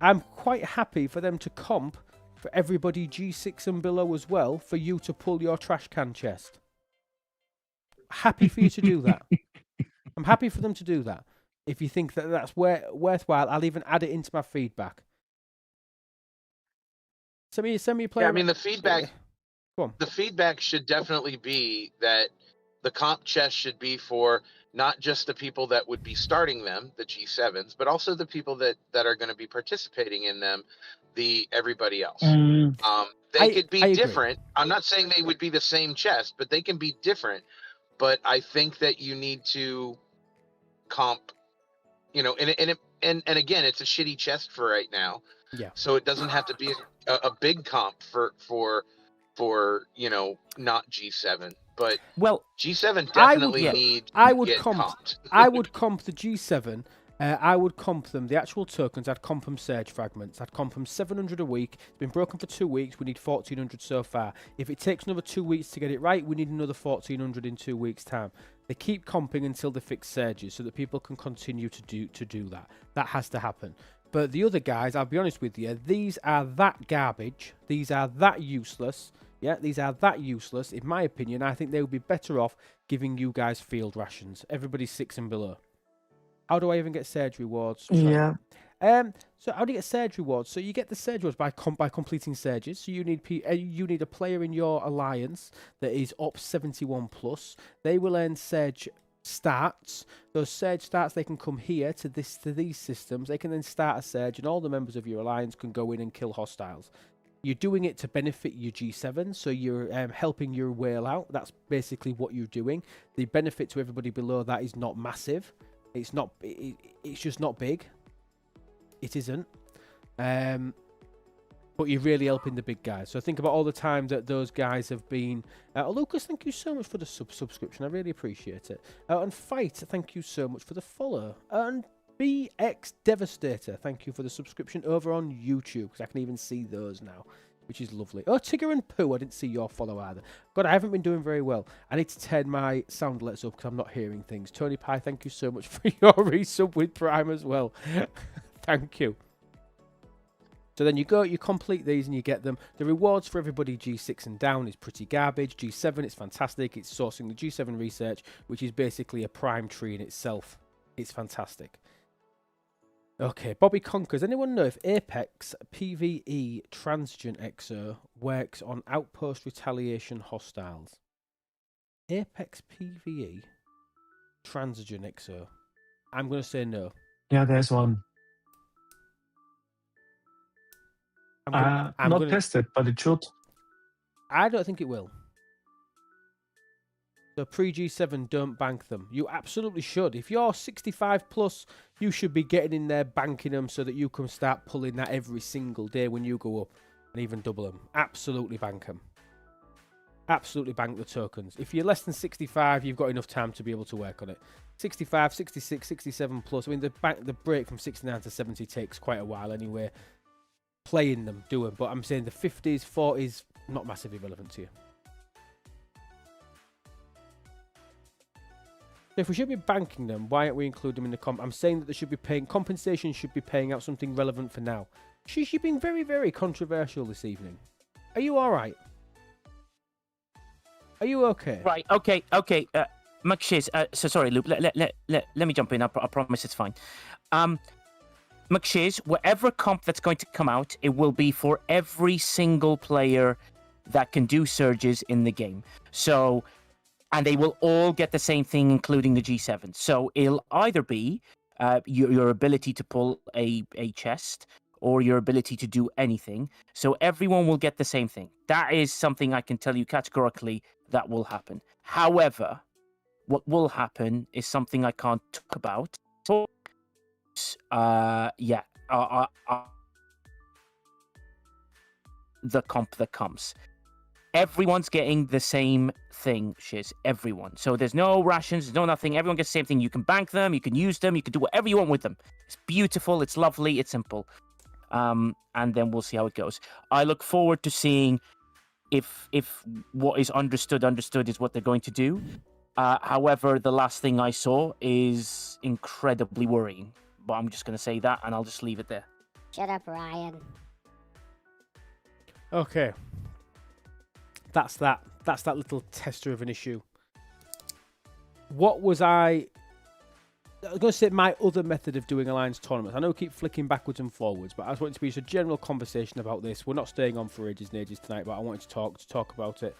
I'm quite happy for them to comp for everybody G6 and below as well, for you to pull your trash can chest. Happy for you to do that. I'm happy for them to do that. If you think that that's worthwhile, I'll even add it into my feedback. Send me a player. Yeah, I mean, the feedback. Go on. The feedback should definitely be that the comp chest should be for not just the people that would be starting them, the G7s, but also the people that are going to be participating in them, the everybody else. They could be different. I'm not saying they would be the same chest, but they can be different. But I think that you need to comp, and again, it's a shitty chest for right now. Yeah. So it doesn't have to be a big comp for not G7, but G7 definitely need to get comped. I would comp the G7. I would comp them, the actual tokens, I'd comp them Surge Fragments. I'd comp them 700 a week. It's been broken for 2 weeks. We need 1,400 so far. If it takes another 2 weeks to get it right, we need another 1,400 in 2 weeks' time. They keep comping until they fix Surges so that people can continue to do that. That has to happen. But the other guys, I'll be honest with you, these are that garbage. These are that useless. Yeah, these are that useless. In my opinion, I think they would be better off giving you guys field rations. Everybody's 6 and below. How do I even get Surge rewards? Yeah. So how do you get Surge rewards? So you get the Surge rewards by completing Surges. So you need a player in your alliance that is up 71 plus. They will earn Surge starts. Those Surge starts, they can come here to these systems. They can then start a Surge, and all the members of your alliance can go in and kill hostiles. You're doing it to benefit your G7, so you're helping your whale out. That's basically what you're doing. The benefit to everybody below that is not massive. It's not. It's just not big. It isn't. But you're really helping the big guys. So think about all the time that those guys have been... Lucas, thank you so much for the subscription. I really appreciate it. And Fight, thank you so much for the follow. And BX Devastator, thank you for the subscription over on YouTube, because I can even see those now, which is lovely. Oh, Tigger and Pooh, I didn't see your follow either. God, I haven't been doing very well. I need to turn my sound lets up because I'm not hearing things. Tony Pie, thank you so much for your resub with Prime as well. Thank you. So then you complete these and you get them. The rewards for everybody G6 and down is pretty garbage. G7, it's fantastic. It's sourcing the G7 research, which is basically a prime tree in itself. It's fantastic. Okay, Bobby Conkers. Anyone know if Apex PvE Transgen XO works on Outpost Retaliation hostiles? Apex PvE Transgen XO. I'm going to say no. Yeah, there's one. I'm not gonna, tested, but it should. I don't think it will. So pre-G7, don't bank them. You absolutely should. If you're 65 plus, you should be getting in there banking them so that you can start pulling that every single day when you go up and even double them. Absolutely bank them. Absolutely bank the tokens. If you're less than 65, you've got enough time to be able to work on it. 65, 66, 67 plus. I mean, the break from 69 to 70 takes quite a while anyway. Playing them, doing, but I'm saying the 50s, 40s, not massively relevant to you. If we should be banking them, why aren't we including them in the comp? I'm saying that they should be paying, compensation should be paying out something relevant for now. She's been very, very controversial this evening. Are you alright? Are you okay? Right, okay. McShiz, so sorry, Luke, let me jump in. I promise it's fine. McShiz, whatever comp that's going to come out, it will be for every single player that can do surges in the game. So, and they will all get the same thing, including the G7. So it'll either be your ability to pull a chest or your ability to do anything. So everyone will get the same thing. That is something I can tell you categorically that will happen. However, what will happen is something I can't talk about. The comp that comes. Everyone's getting the same thing, Shiz. Everyone. So there's no rations, there's no nothing. Everyone gets the same thing. You can bank them, you can use them, you can do whatever you want with them. It's beautiful, it's lovely, it's simple. And then we'll see how it goes. I look forward to seeing if what is understood is what they're going to do. However, the last thing I saw is incredibly worrying. But I'm just going to say that, and I'll just leave it there. Shut up, Ryan. Okay. That's that little tester of an issue. What was I was going to say my other method of doing Alliance tournaments. I know we keep flicking backwards and forwards, but I just wanted to be just a general conversation about this. We're not staying on for ages and ages tonight, but I wanted to talk about it.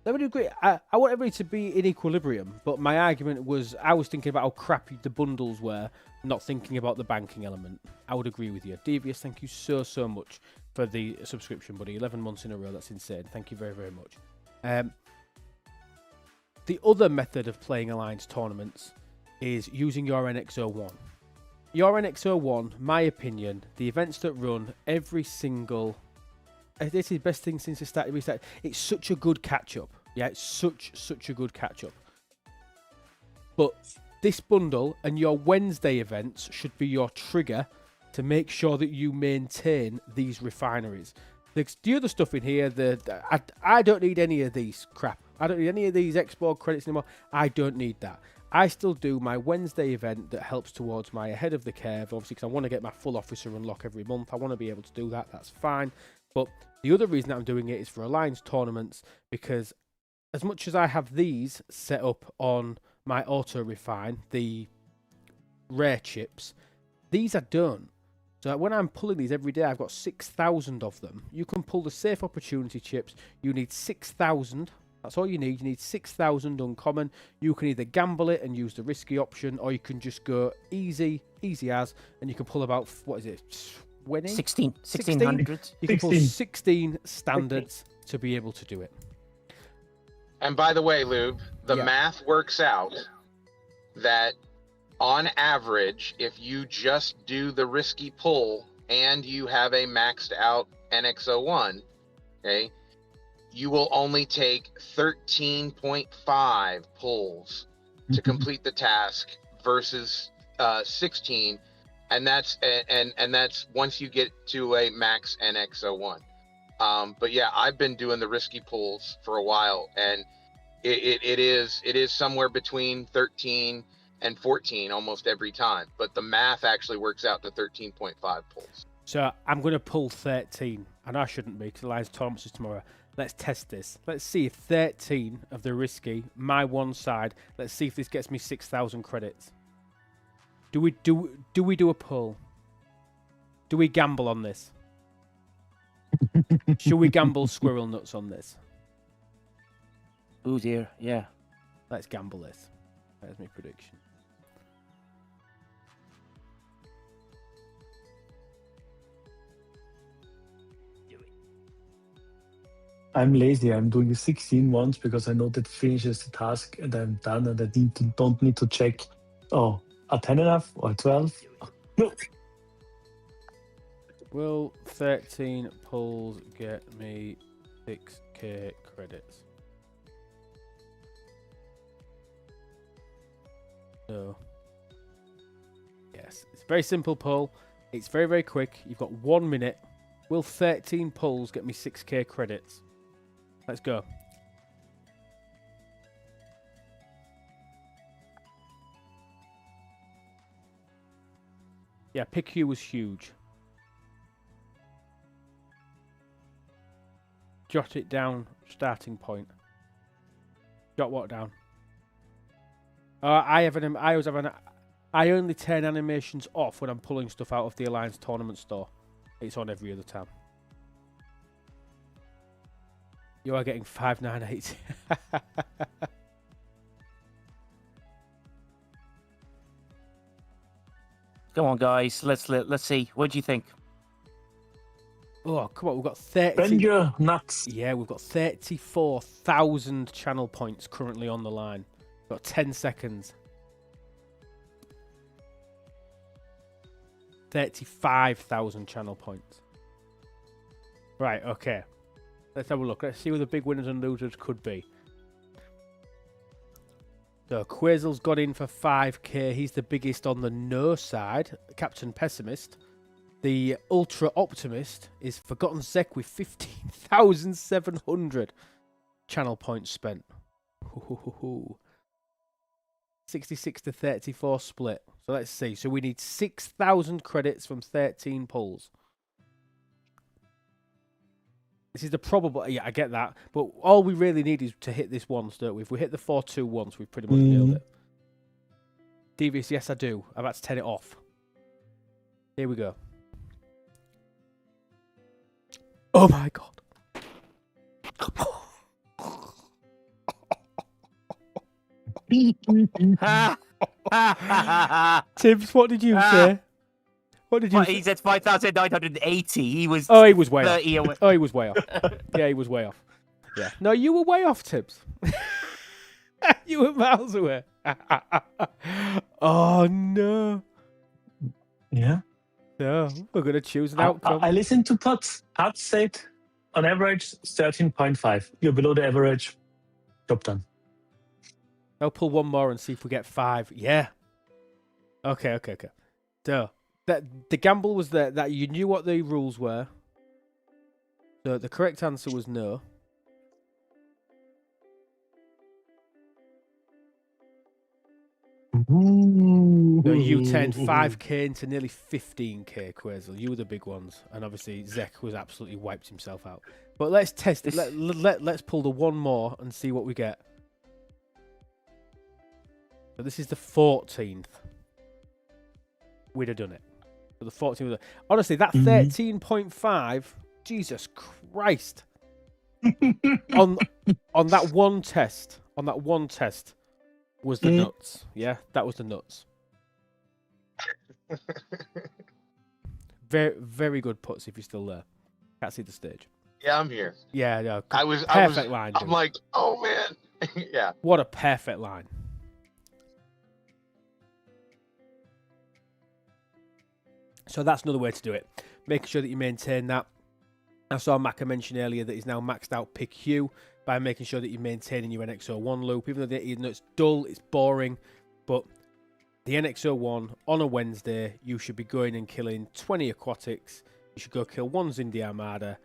I would agree. I want everybody to be in equilibrium, but my argument was I was thinking about how crappy the bundles were, not thinking about the banking element. I would agree with you. Devious, thank you so much for the subscription, buddy. 11 months in a row, that's insane. Thank you very, very much. The other method of playing Alliance tournaments is using your NX01. Your NX01, my opinion, the events that run every single... This is the best thing since it started. It's such a good catch-up. Yeah, it's such a good catch-up. But this bundle and your Wednesday events should be your trigger to make sure that you maintain these refineries. The other stuff in here, I don't need any of these crap. I don't need any of these export credits anymore. I don't need that. I still do my Wednesday event that helps towards my ahead of the curve, obviously, because I want to get my full officer unlock every month. I want to be able to do that. That's fine. But the other reason that I'm doing it is for Alliance tournaments, because as much as I have these set up on my auto refine, the rare chips, these are done. So when I'm pulling these every day, I've got 6,000 of them. You can pull the safe opportunity chips. You need 6,000. That's all you need. You need 6,000 uncommon. You can either gamble it and use the risky option, or you can just go easy as, and you can pull about, what is it, 20? 1600. You can pull 16. 16 standards to be able to do it. And by the way, Lube, the Yeah. math works out that on average, if you just do the risky pull and you have a maxed out NX01, okay, you will only take 13.5 pulls to complete the task versus 16, and that's once you get to a max NX01. But yeah, I've been doing the risky pulls for a while, and it is somewhere between 13 and 14 almost every time, but the math actually works out to 13.5 pulls. So I'm going to pull 13, and I shouldn't be, because the Lions tournament is tomorrow. Let's test this. Let's see if 13 of the risky, my one side, let's see if this gets me 6,000 credits. Do we do a pull? Do we gamble on this? Should we gamble squirrel nuts on this? Oh dear, yeah. Let's gamble this. There's my prediction. I'm lazy. I'm doing 16 once because I know that finishes the task and I'm done and I don't need to check, oh, are 10 enough or 12? No. Will 13 pulls get me 6k credits? No. Yes. It's a very simple pull. It's very, very quick. You've got 1 minute. Will 13 pulls get me 6k credits? Let's go. Yeah, pick Q was huge. Jot it down, starting point. Jot what down? I only turn animations off when I'm pulling stuff out of the Alliance tournament store. It's on every other tab. You are getting 598. Come on, guys. Let's see. What do you think? Oh, come on. We've got 30. Bend your nuts. Yeah, we've got 34,000 channel points currently on the line. We've got 10 seconds. 35,000 channel points. Right, okay. Let's have a look. Let's see who the big winners and losers could be. So, Quazel's got in for 5k. He's the biggest on the no side. Captain Pessimist. The Ultra Optimist is Forgotten Zek with 15,700 channel points spent. 66 to 34 split. So let's see. So we need 6,000 credits from 13 pulls. This is the probable. Yeah, I get that. But all we really need is to hit this once, don't we? If we hit the 4-2 once, we've pretty much nailed it. Devious, yes, I do. I'm about to turn it off. Here we go. Oh my god. Tibbs, what did you say? What did you say? He said 5,980. He was. Oh, he was way 30 off. away. Oh, he was way off. Yeah, he was way off. Yeah. No, you were way off, Tibbs. You were miles away. Oh, no. Yeah. No, we're going to choose an outcome. I listened to Pots. Pots said on average 13.5. You're below the average. Job done. I'll pull one more and see if we get 5. Yeah. Okay. So, the gamble was that you knew what the rules were. So, the correct answer was no. So you turned 5k into nearly 15k, Quazel. You were the big ones, and obviously Zek was absolutely wiped himself out. But let's test it. Let's pull the one more and see what we get. So this is the 14th. We'd have done it. So the 14th. Honestly, that 13.5. Jesus Christ. on that one test. On that one test. Was the nuts. Yeah, that was the nuts. Very, very good puts if you're still there. Can't see the stage. Yeah, I'm here. Yeah, no. Perfect line. I'm like, oh man. Yeah. What a perfect line. So that's another way to do it. Making sure that you maintain that. I saw Maka mention earlier that he's now maxed out pick Q by making sure that you're maintaining your NX01 loop. Even though it's dull, it's boring, but the NX01 on a Wednesday, you should be going and killing 20 aquatics. You should go kill one Zindi Armada.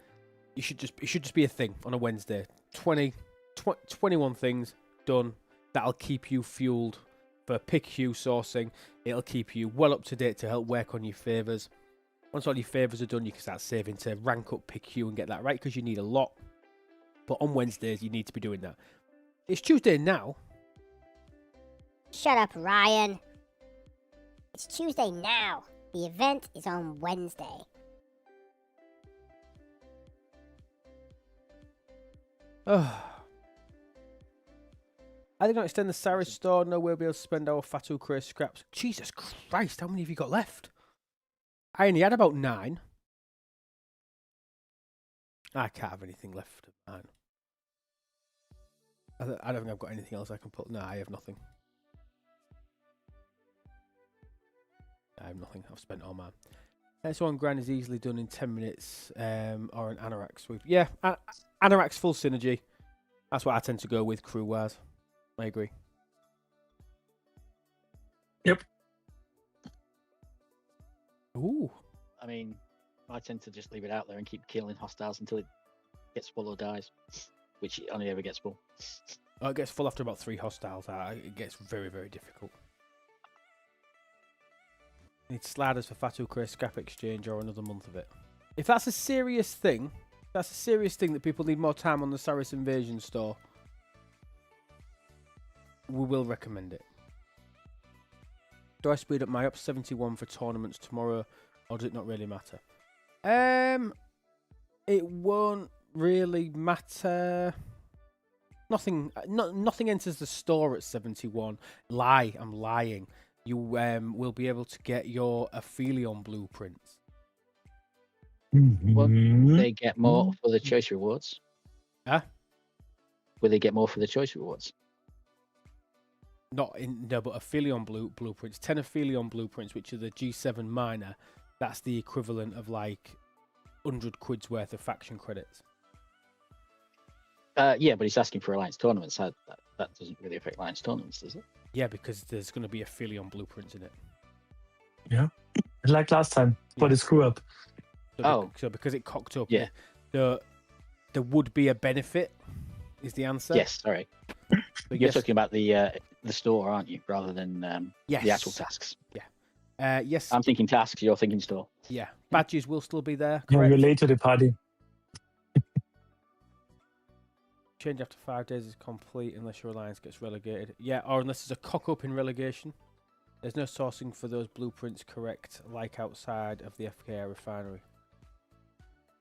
It should just be a thing on a Wednesday. 21 things done. That'll keep you fueled for pick Q sourcing. It'll keep you well up to date to help work on your favours. Once all your favours are done, you can start saving to rank up pick Q and get that right, because you need a lot. But on Wednesdays, you need to be doing that. It's Tuesday now. Shut up, Ryan. It's Tuesday now. The event is on Wednesday. I did not extend the Saris store. No, we'll be able to spend our Fatu Craze scraps. Jesus Christ, how many have you got left? I only had about 9. I can't have anything left of mine. I don't think I've got anything else I can put. No, I have nothing. I have nothing. I've spent all mine. S1 grind is easily done in 10 minutes, or an Anorak sweep. Yeah, Anorak's full synergy. That's what I tend to go with crew-wise. I agree. Yep. Ooh. I mean, I tend to just leave it out there and keep killing hostiles until it gets full or dies, which it only ever gets full. Oh, it gets full after about 3 hostiles. It gets very, very difficult. Need sliders for Fatu Craze scrap exchange or another month of it. If that's a serious thing, that people need more time on the Saris Invasion store, we will recommend it. Do I speed up my up 71 for tournaments tomorrow, or does it not really matter? It won't really matter. Nothing enters the store at 71. I'm lying. You will be able to get your Aphelion blueprints. Will they get more for the choice rewards? Huh? Will they get more for the choice rewards? But Aphelion blueprints. 10 Aphelion blueprints, which are the G7 minor. That's the equivalent of like 100 quid's worth of faction credits. Yeah, but he's asking for Alliance tournaments. That doesn't really affect Alliance tournaments, does it? Yeah, because there's going to be Aphelion blueprints in it. Yeah, like last time, but it's screw up. So because it cocked up, yeah. There would be a benefit, is the answer. Yes, sorry. But You're talking about the store, aren't you, rather than yes. the actual tasks? Yeah. Yes. I'm thinking tasks. You're thinking store. Yeah. Badges will still be there. Yeah, Correct? you're late to the party. Change after 5 days is complete unless your alliance gets relegated. Yeah, or unless there's a cock up in relegation. There's no sourcing for those blueprints correct, like outside of the FKR refinery.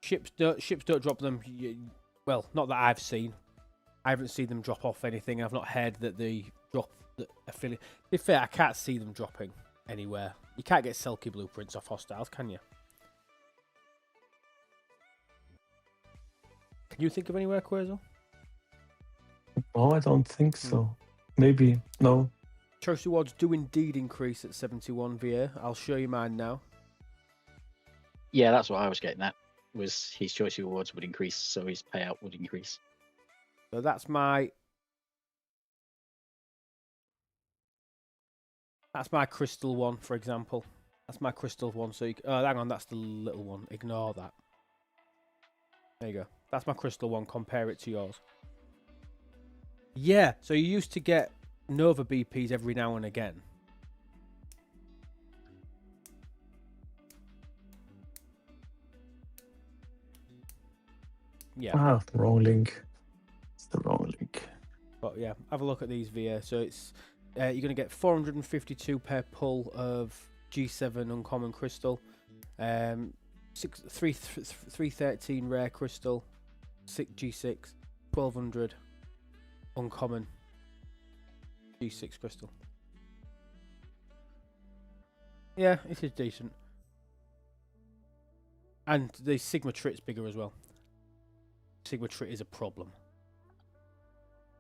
Ships don't drop them. Well, not that I've seen. I haven't seen them drop off anything. I've not heard that they drop the affiliate. To be fair, I can't see them dropping anywhere. You can't get Selkie blueprints off hostiles, can you? Can you think of anywhere, Quazel? No, I don't think so. Maybe. No. Choice rewards do indeed increase at 71 VA. I'll show you mine now. Yeah, that's what I was getting at. Was his choice rewards would increase, so his payout would increase. So that's my crystal one, for example. That's my crystal one. So hang on, that's the little one. Ignore that. There you go. That's my crystal one. Compare it to yours. Yeah. So you used to get Nova BPs every now and again. Yeah. Ah, the wrong link. It's the wrong link. But yeah, have a look at these via. So it's you're going to get 452 per pull of G7 uncommon crystal, 313 rare crystal, G6, 1200 uncommon G6 crystal. Yeah, it is decent. And the Sigma Trit's bigger as well. Sigma Trit is a problem.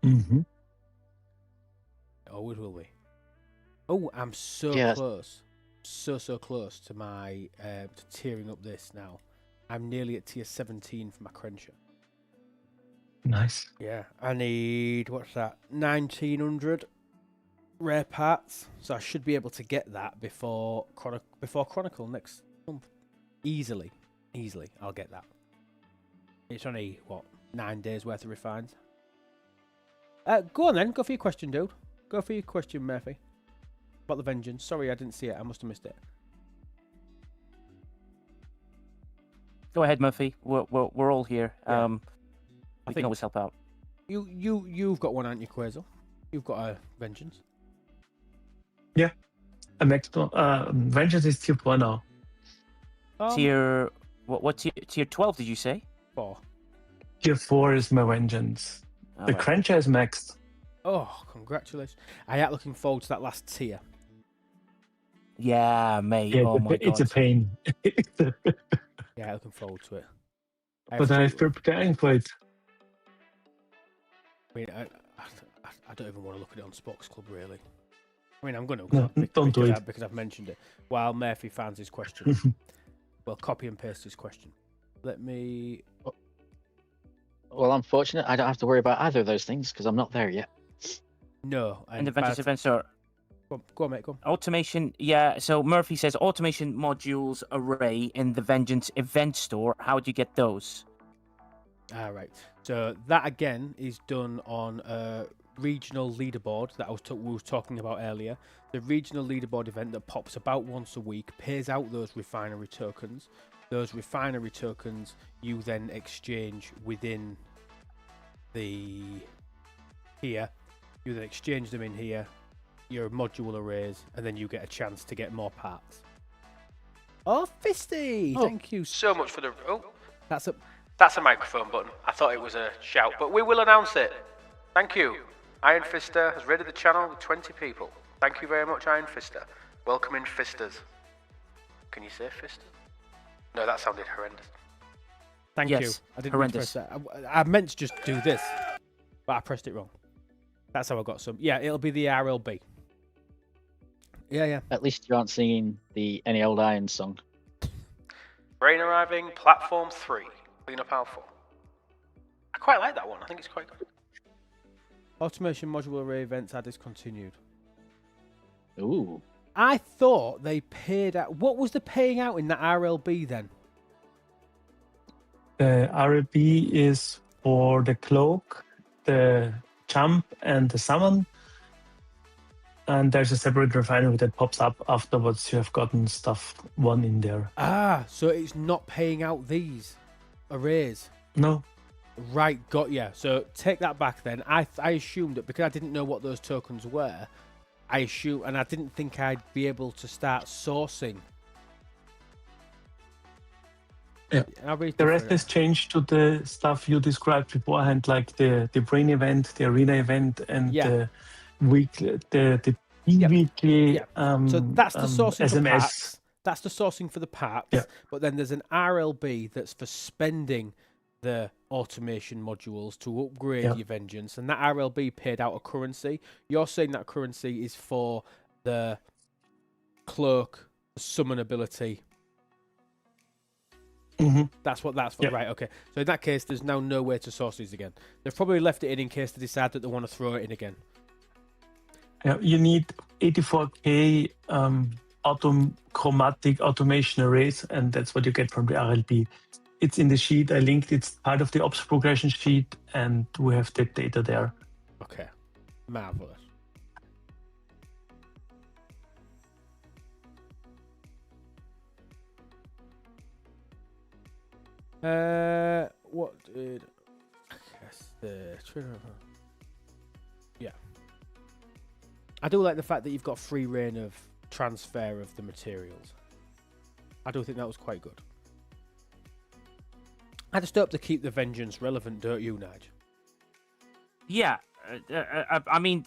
Mm-hmm. Always will be. Oh, I'm so Yeah. close. So close to my to tearing up this now. I'm nearly at tier 17 for my Crenshaw. Nice. Yeah, I need, what's that, 1900 rare parts. So I should be able to get that before Chronicle next month. Easily, I'll get that. It's only, what, 9 days worth of refines. Go on then, go for your question, dude. Go for your question, Murphy. About the vengeance. Sorry, I didn't see it. I must have missed it. Go ahead, Murphy. We're all here. Yeah. We I can think always help out. you've got one, aren't you, Quasar? You've got a vengeance. A max Vengeance is tier 4 now. Tier what tier 12 did you say? 4. Tier 4 is my Vengeance. All The right. Crenshaw is maxed. Oh, congratulations! I am looking forward to that last tier. Yeah, mate. Yeah, Oh my it's a god. pain. Yeah, looking forward to it. But I've been preparing for it. I mean, I don't even want to look at it on Spox Club, really. I mean, I'm going to. No, don't do it. Because I've mentioned it. While Murphy finds his question. Well, copy and paste his question. Let me... Well, I'm fortunate. I don't have to worry about either of those things because I'm not there yet. No. And the Vengeance events are Go on, mate, go on. automation. Yeah, so Murphy says automation modules array in the Vengeance event store. How do you get those? All right. So that, again, is done on a regional leaderboard that we were talking about earlier. The regional leaderboard event that pops about once a week pays out those refinery tokens. Those refinery tokens you then exchange within the here. You then exchange them in here, your module arrays, and then you get a chance to get more parts. Oh, Fisty! Oh. Thank you so much for the... Oh, That's a microphone button. I thought it was a shout, but we will announce it. Thank you. Iron Fister has raided the channel with 20 people. Thank you very much, Iron Fister. Welcome in, Fisters. Can you say Fister? No, that sounded horrendous. Thank you. Yes, I didn't mean to press that. I meant to just do this, but I pressed it wrong. That's how I got some. Yeah, it'll be the RLB. Yeah. At least you aren't singing the Any Old Iron song. Brain arriving, platform 3. Clean up aisle 4. I quite like that one. I think it's quite good. Automation module array events are discontinued. Ooh. I thought they paid out. What was the paying out in that RLB then? The RLB is for the cloak, the jump, and the summon. And there's a separate refinery that pops up afterwards. You have gotten stuff one in there. Ah, so it's not paying out these arrays. No. Right, got ya. So take that back then. I assumed that because I didn't know what those tokens were, and I didn't think I'd be able to start sourcing. Yeah. The rest has changed to the stuff you described beforehand, like the brain event, the arena event, and the weekly, the weekly. So that's the sourcing for SMS. parts. That's the sourcing for the parts. Yeah. But then there's an RLB that's for spending the automation modules to upgrade your vengeance, and that RLB paid out a currency. You're saying that currency is for the cloak summon ability. Mm-hmm. That's what right. Okay, so in that case, there's now no way to source these again. They've probably left it in case they decide that they want to throw it in again. Yeah, you need 84k chromatic automation arrays, and that's what you get from the RLB. It's in the sheet. I linked. It's part of the ops progression sheet, and we have the data there. Okay, marvelous. What Yeah. I do like the fact that you've got free reign of transfer of the materials. I do think that was quite good. I just hope to keep the vengeance relevant, don't you, Nige? Yeah, I mean,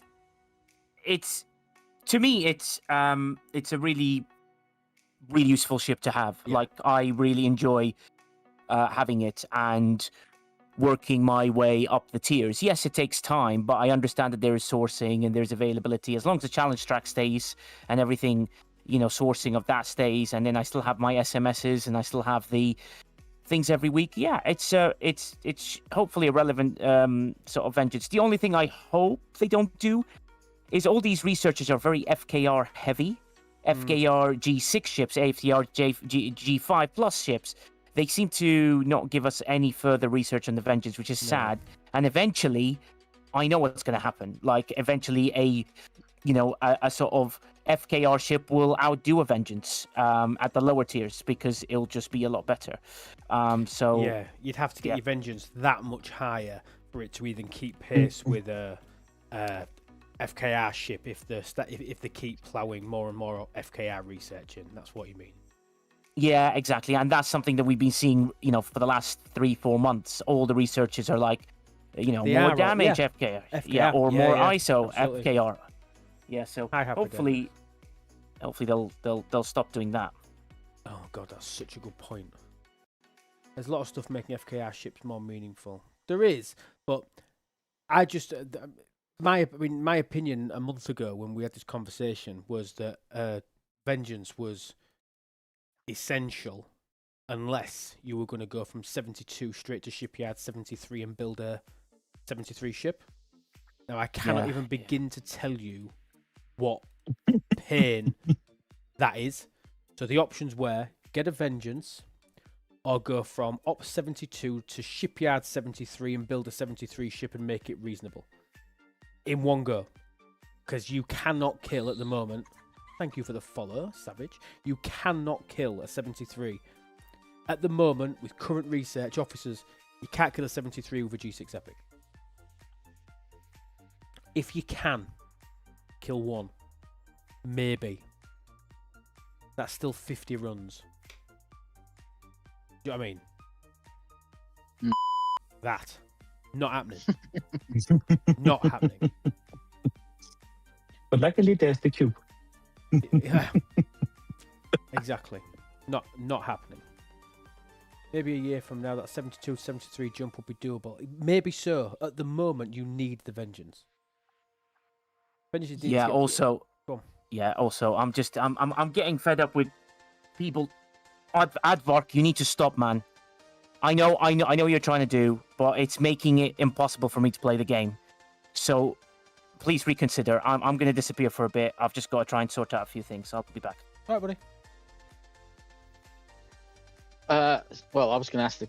to me, it's a really useful ship to have. Yeah. Like, I really enjoy having it and working my way up the tiers. Yes, it takes time, but I understand that there is sourcing and there's availability. As long as the challenge track stays and everything, sourcing of that stays, and then I still have my SMSs and I still have the things every week. Yeah, it's hopefully a relevant sort of vengeance. The only thing I hope they don't do is all these researchers are very FKR heavy. FKR G6 ships, AFTR G5 plus ships. They seem to not give us any further research on the vengeance, which is sad. And eventually, I know what's going to happen. Like, eventually a sort of FKR ship will outdo a vengeance at the lower tiers because it'll just be a lot better. So yeah, you'd have to get your vengeance that much higher for it to even keep pace with a FKR ship if they keep ploughing more and more FKR research in. That's what you mean. Yeah, exactly. And that's something that we've been seeing, for the last 3-4 months. All the researchers are like, more damage FKR. Yeah, or more ISO absolutely. FKR. Yeah, so hopefully they'll stop doing that. Oh god, that's such a good point. There's a lot of stuff making FKR ships more meaningful. There is, but I just my opinion a month ago when we had this conversation was that vengeance was essential unless you were going to go from 72 straight to shipyard 73 and build a 73 ship. Now I cannot even begin to tell you what pain that is. So the options were get a vengeance or go from Op 72 to shipyard 73 and build a 73 ship and make it reasonable in one go, because you cannot kill at the moment. Thank you for the follow, Savage. You cannot kill a 73. At the moment, with current research officers, you can't kill a 73 with a G6 Epic. If you can, kill one. Maybe. That's still 50 runs. Do you know what I mean? That. Not happening. Not happening. But luckily, there's the cube. Yeah. Exactly. Not happening. Maybe a year from now, that 72-73 jump will be doable. Maybe so. At the moment, you need the vengeance. Yeah. Also, I'm getting fed up with people. Advark, you need to stop, man. I know you're trying to do, but it's making it impossible for me to play the game. So please reconsider. I'm going to disappear for a bit. I've just got to try and sort out a few things. I'll be back. All right, buddy. Well, I was going to ask,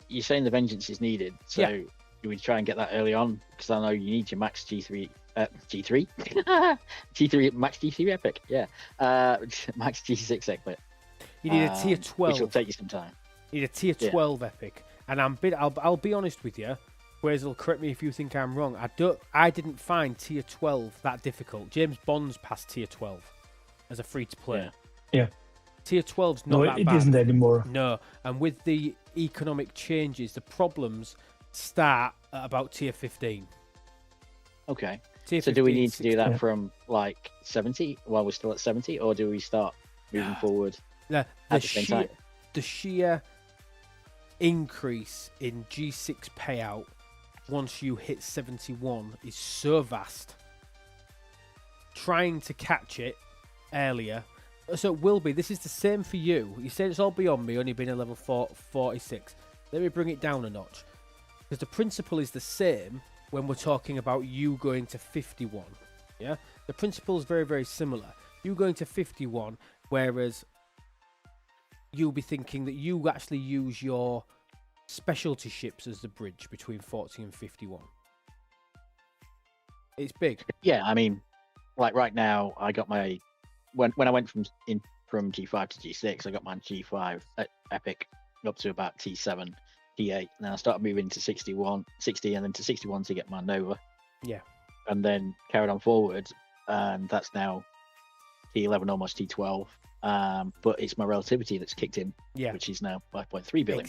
you're saying the vengeance is needed, so do we try and get that early on? Because I know you need your max G3, G3 max G3 epic, max G6 epic. You need a tier 12, which will take you some time. You need a tier 12 epic, and I'll be honest with you. Whereas will correct me if you think I'm wrong. I didn't find tier 12 that difficult. James Bond's passed tier 12 as a free to play. Yeah. Tier 12's not that bad. No, it isn't anymore. No, and with the economic changes, the problems start at about tier 15. Okay. Tier so do we need 16, to do that from like 70 while we're still at 70, or do we start moving forward at the same time? The sheer increase in G6 payout once you hit 71 is so vast. Trying to catch it earlier. So it will be. This is the same for you. You said it's all beyond me, only being a level 46. Let me bring it down a notch. Because the principle is the same when we're talking about you going to 51. Yeah? The principle is very, very similar. You going to 51, whereas you'll be thinking that you actually use your specialty ships as the bridge between 40 and 51. It's big. Yeah, I mean, like right now, I got my when I went from G5 to G6, I got my G5 epic up to about T7, T8, and then I started moving to 61, 60, and then to 61 to get my Nova. Yeah. And then carried on forward, and that's now T11, almost T12. But it's my relativity that's kicked in, Yeah. which is now 5.3 billion.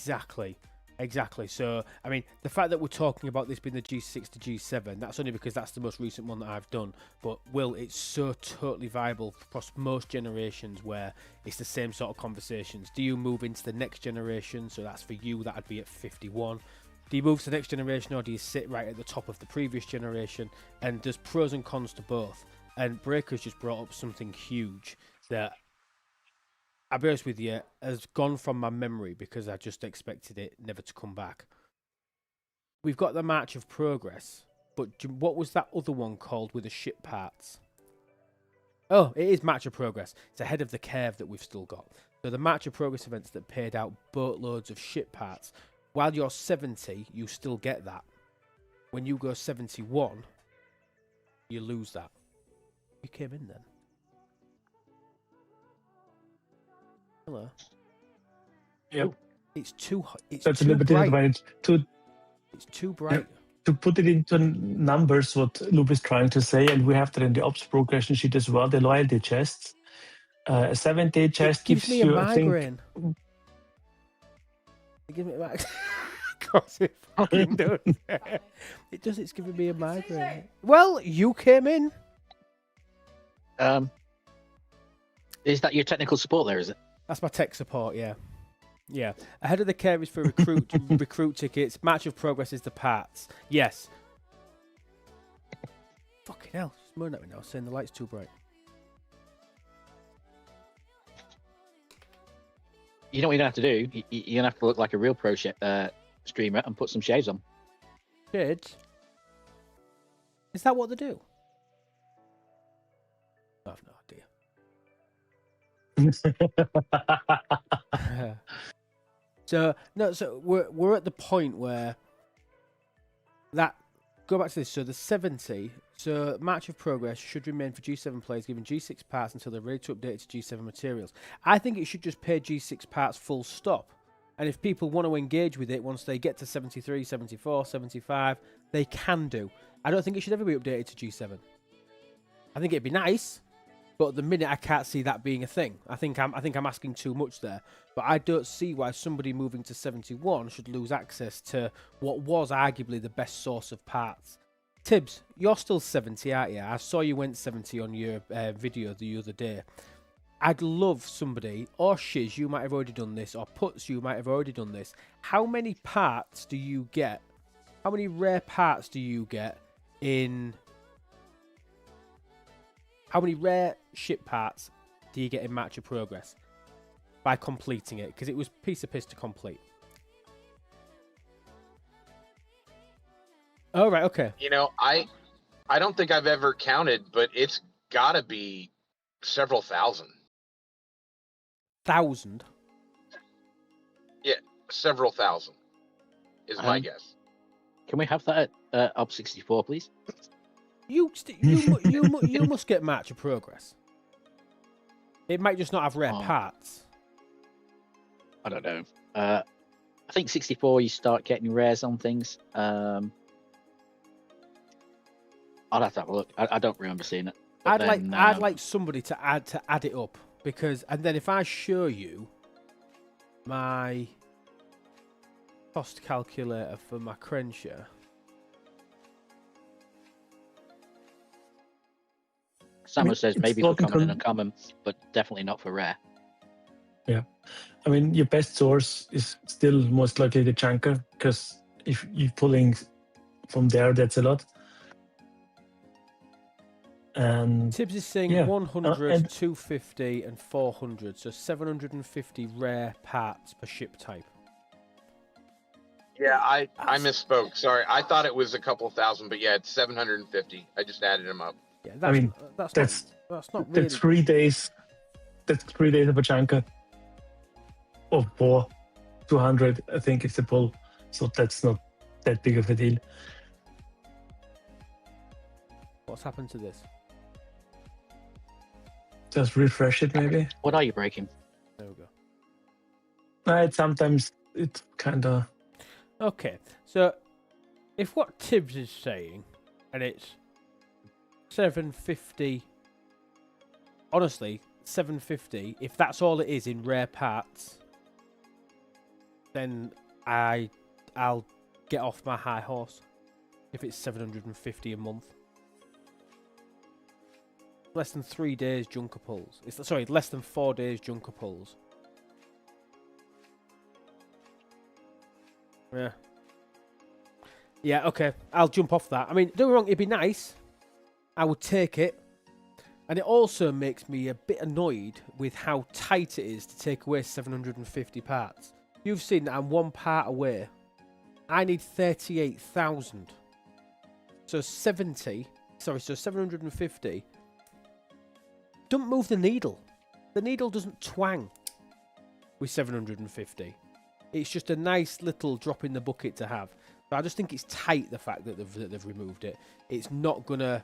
Exactly. So, I mean, the fact that we're talking about this being the G6 to G7, that's only because that's the most recent one that I've done. But, Will, it's so totally viable across most generations where it's the same sort of conversations. Do you move into the next generation? So that's for you, that'd be at 51. Do you move to the next generation, or do you sit right at the top of the previous generation? And there's pros and cons to both. And Breaker's just brought up something huge that, I'll be honest with you, has gone from my memory because I just expected it never to come back. We've got the March of Progress, but what was that other one called with the ship parts? Oh, it is March of Progress. It's ahead of the curve that we've still got. So the March of Progress events that paid out boatloads of ship parts. While you're 70, you still get that. When you go 71, you lose that. You came in then. Hello. Yep. It's too. It's That's a too little bit bright. disadvantage. It's too bright. To put it into numbers, what Loop is trying to say, and we have that in the ops progression sheet as well, the loyalty chests. A 7-day chest It gives me a you, I think, migraine. It gives me a migraine. Of course it fucking does. It does. It's giving me a migraine. Well, you came in. Is that your technical support there, is it? That's my tech support. Yeah. Ahead of the curve is for recruit tickets. Match of Progress is the parts. Yes. Fucking hell! She's moaning at me now, saying the light's too bright. You know what you're going to have to do? You're going to have to look like a real pro streamer and put some shades on. Shades? Is that what they do? I have no idea. So we're at the point where that go back to this. So the 70. So March of Progress should remain for G7 players, given G6 parts until they're ready to update to G7 materials. I think it should just pay G6 parts full stop. And if people want to engage with it once they get to 73, 74, 75, they can do. I don't think it should ever be updated to G7. I think it'd be nice, but at the minute I can't see that being a thing. I think I'm asking too much there. But I don't see why somebody moving to 71 should lose access to what was arguably the best source of parts. Tibbs, you're still 70, aren't you? I saw you went 70 on your video the other day. I'd love somebody, or Shiz, you might have already done this, or Puts, you might have already done this. How many parts do you get? How many rare parts do you get in... How many rare ship parts do you get in Match of Progress by completing it? Because it was piece of piss to complete. Oh, right, okay. You know, I don't think I've ever counted, but it's got to be several thousand. 1,000? Yeah, several thousand is my guess. Can we have that at Ob 64, please? You must get Match of Progress. It might just not have rare parts. I don't know. I think 64 you start getting rares on things. I'll have to have a look. I don't remember seeing it. I'd like somebody to add it up, because, and then if I show you my cost calculator for my Crenshaw. Samuel says maybe for common and uncommon, but definitely not for rare. Yeah. I mean, your best source is still most likely the chunker, because if you're pulling from there, that's a lot. And Tibbs is saying 100, 250, and 400, so 750 rare parts per ship type. Yeah, I misspoke. Sorry, I thought it was a couple thousand, but yeah, it's 750. I just added them up. Yeah, that's not really... That's 3 days. That's 3 days of a chunker. Or 200, I think, is the pull. So that's not that big of a deal. What's happened to this? Just refresh it, maybe. What are you breaking? There we go. Sometimes it's kind of... Okay, so if what Tibbs is saying, and it's 750, honestly, 750, if that's all it is in rare parts, then I'll get off my high horse if it's 750 a month. Less than 3 days junker pulls. Sorry, less than 4 days junker pulls. Yeah. Yeah, okay. I'll jump off that. I mean, don't get me wrong, it'd be nice. I would take it. And it also makes me a bit annoyed with how tight it is to take away 750 parts. You've seen that I'm 1 part away. I need 38,000. So 750. Don't move the needle. The needle doesn't twang with 750. It's just a nice little drop in the bucket to have. But I just think it's tight, the fact that they've removed it. It's not gonna...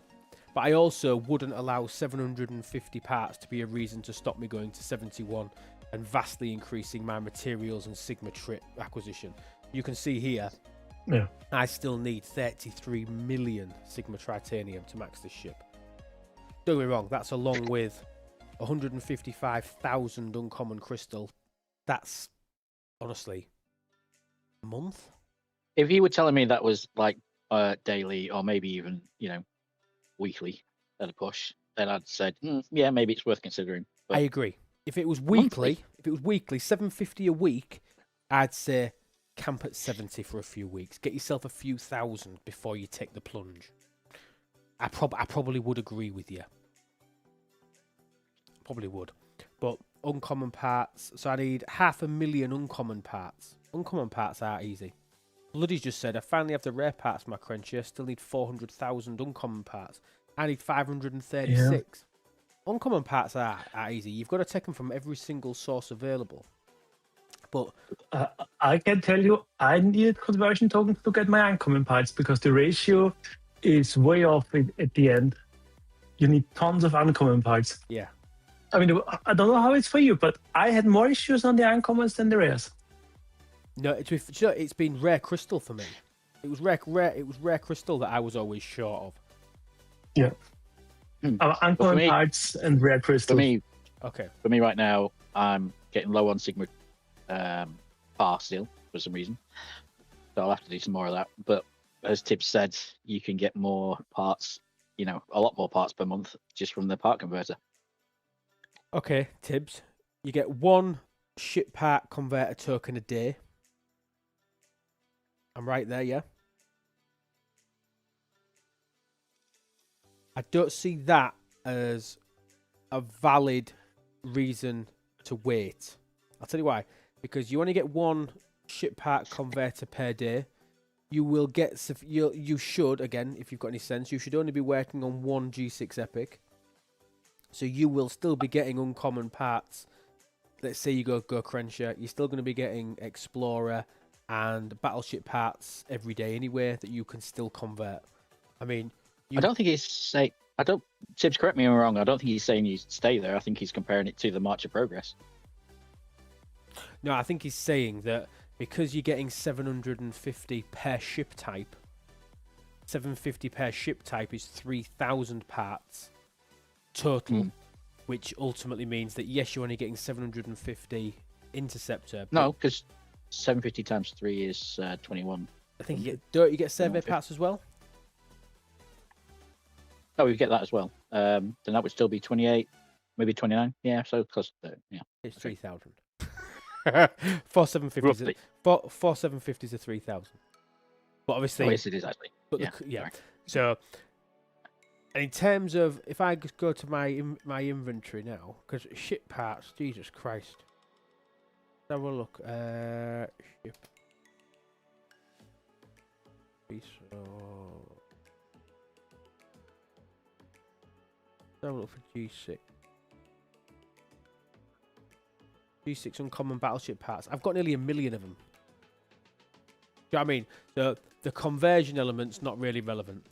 But I also wouldn't allow 750 parts to be a reason to stop me going to 71 and vastly increasing my materials and Sigma trip acquisition. You can see here, I still need 33 million Sigma Tritanium to max this ship. Don't get me wrong, that's along with 155,000 uncommon crystal. That's, honestly, a month? If you were telling me that was like daily or maybe even, weekly at a push, then I'd said, yeah, maybe it's worth considering. But I agree. If it was weekly, 750 a week, I'd say camp at 70 for a few weeks. Get yourself a few thousand before you take the plunge. I probably would agree with you. Probably would. But uncommon parts, so I need 500,000 uncommon parts. Uncommon parts aren't easy. Bloody's just said, I finally have the rare parts, my Crencher. Still need 400,000 uncommon parts. I need 536. Yeah. Uncommon parts are easy. You've got to take them from every single source available. But I can tell you, I needed conversion tokens to get my uncommon parts because the ratio is way off at the end. You need tons of uncommon parts. Yeah. I mean, I don't know how it's for you, but I had more issues on the uncommons than the rares. No, it's been rare crystal for me. It was rare crystal that I was always short of. Yeah. Uncommon parts and rare crystal. For me, okay. For me right now, I'm getting low on Sigma par still for some reason, so I'll have to do some more of that. But as Tibbs said, you can get more parts, a lot more parts per month just from the part converter. Okay, Tibbs, you get 1 ship part converter token a day. I'm right there, yeah? I don't see that as a valid reason to wait. I'll tell you why. Because you only get 1 ship part converter per day. You will get... You should, again, if you've got any sense, you should only be working on 1 G6 Epic. So you will still be getting uncommon parts. Let's say you go Crencher. You're still going to be getting Explorer and Battleship parts every day anyway that you can still convert. I mean... I don't think he's saying... Tibbs, correct me if I'm wrong. I don't think he's saying you stay there. I think he's comparing it to the March of Progress. No, I think he's saying that because you're getting 750 per ship type, 750 per ship type is 3,000 parts total, which ultimately means that, yes, you're only getting 750 Interceptor. No, because 750 times 3 is 21. I think you get survey parts as well? Oh, we get that as well. Then that would still be 28, maybe 29. Yeah, so close to 30. Yeah. It's 3,000. 4,750. 4,750 to 3,000. But obviously... Oh, yes, it is actually. But yeah. So, and in terms of... If I just go to my inventory now, because ship parts, Jesus Christ. Let's have a look. Ship. So... Let's have a look for G6. G6 uncommon battleship parts. I've got nearly 1 million of them. Do you know what I mean? The conversion element's not really relevant.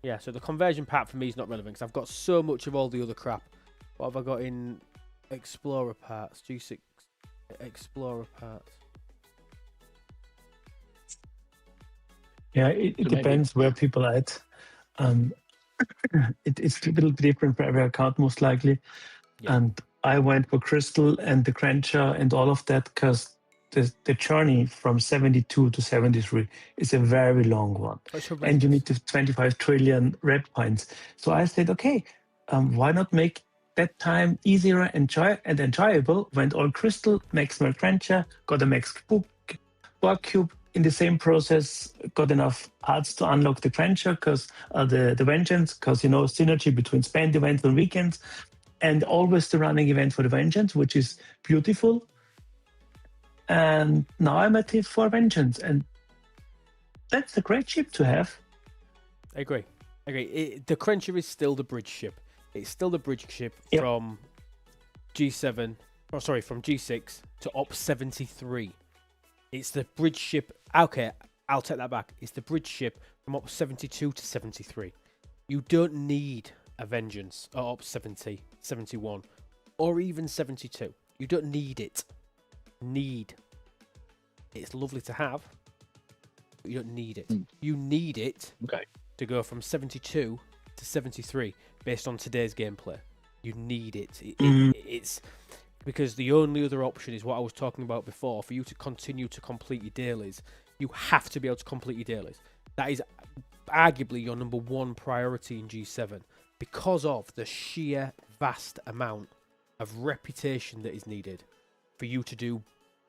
Yeah, so the conversion part for me is not relevant because I've got so much of all the other crap. What have I got in Explorer parts? G6 Explorer parts. Yeah, it So maybe. depends where people are at. Um, it's a little bit different for every account, most likely. Yeah. And I went for Crystal and the Cruncher and all of that because the journey from 72 to 73 is a very long one. That's And you horrendous. need to 25 trillion red points. So I said, okay, why not make that time easier and enjoyable? Went all Crystal, maximal Cruncher, got a max Borg Cube. In the same process, got enough parts to unlock the Cruncher, because the Vengeance, because synergy between spend events and weekends, and always the running event for the Vengeance, which is beautiful. And now I'm at it for Vengeance, and that's a great ship to have. I agree. The Cruncher is still the bridge ship. It's still the bridge ship from G7, from G6 to Op 73. It's the bridge ship. Okay, I'll take that back. It's the bridge ship from Op 72 to 73. You don't need a Vengeance at Op 70, 71, or even 72. You don't need it. It's lovely to have, but you don't need it. You need it to go from 72 to 73 based on today's gameplay. You need it. It's because the only other option is what I was talking about before. For you to continue to complete your dailies, you have to be able to complete your dailies. That is arguably your number one priority in G7 because of the sheer vast amount of reputation that is needed for you to do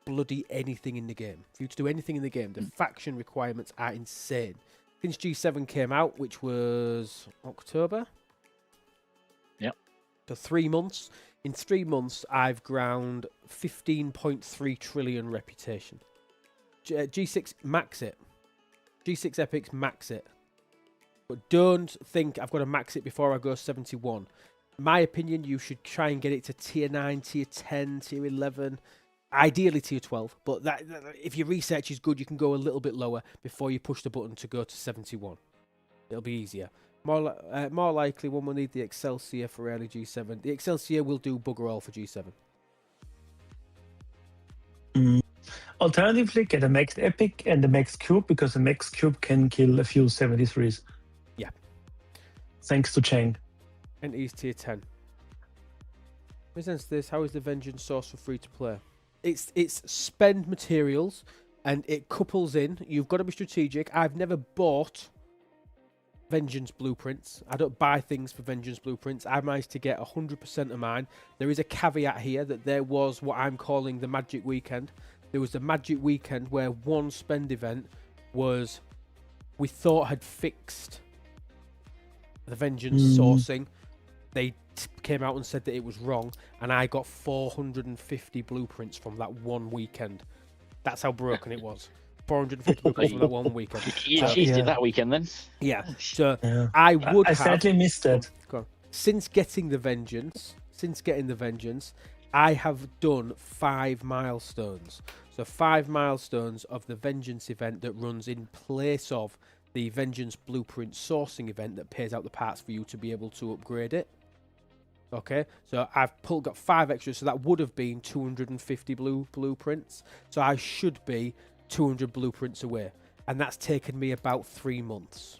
bloody anything in the game. For you to do anything in the game, the faction requirements are insane. Since G7 came out, which was October. Yep. So 3 months. In 3 months, I've ground 15.3 trillion reputation. G6 max it. G6 Epics max it. But don't think I've got to max it before I go 71. In my opinion, you should try and get it to tier 9, tier 10, tier 11. Ideally tier 12. But if your research is good, you can go a little bit lower before you push the button to go to 71. It'll be easier. More likely, one will need the Excelsior for early G7. The Excelsior will do bugger all for G7. Alternatively, get a max Epic and a max Cube, because a max Cube can kill a few 73s. Yeah. Thanks to Chang. And East tier 10. Presents this. How is the Vengeance source for free to play? It's spend materials, and it couples in. You've got to be strategic. I've never bought Vengeance blueprints. I don't buy things for Vengeance blueprints. I managed to get 100% of mine. There is a caveat here that there was what I'm calling the magic weekend. There was the magic weekend where one spend event was, we thought had fixed the Vengeance sourcing. They came out and said that it was wrong, and I got 450 blueprints from that one weekend. That's how broken it was. 450 blueprints from that one weekend. You cheated that weekend then. Yeah. So I would have. sadly missed that. Since getting the Vengeance, I have done 5 milestones. So 5 milestones of the Vengeance event that runs in place of the Vengeance blueprint sourcing event that pays out the parts for you to be able to upgrade it. Okay, so I've got 5 extras, so that would have been 250 blueprints. So I should be 200 blueprints away, and that's taken me about 3 months.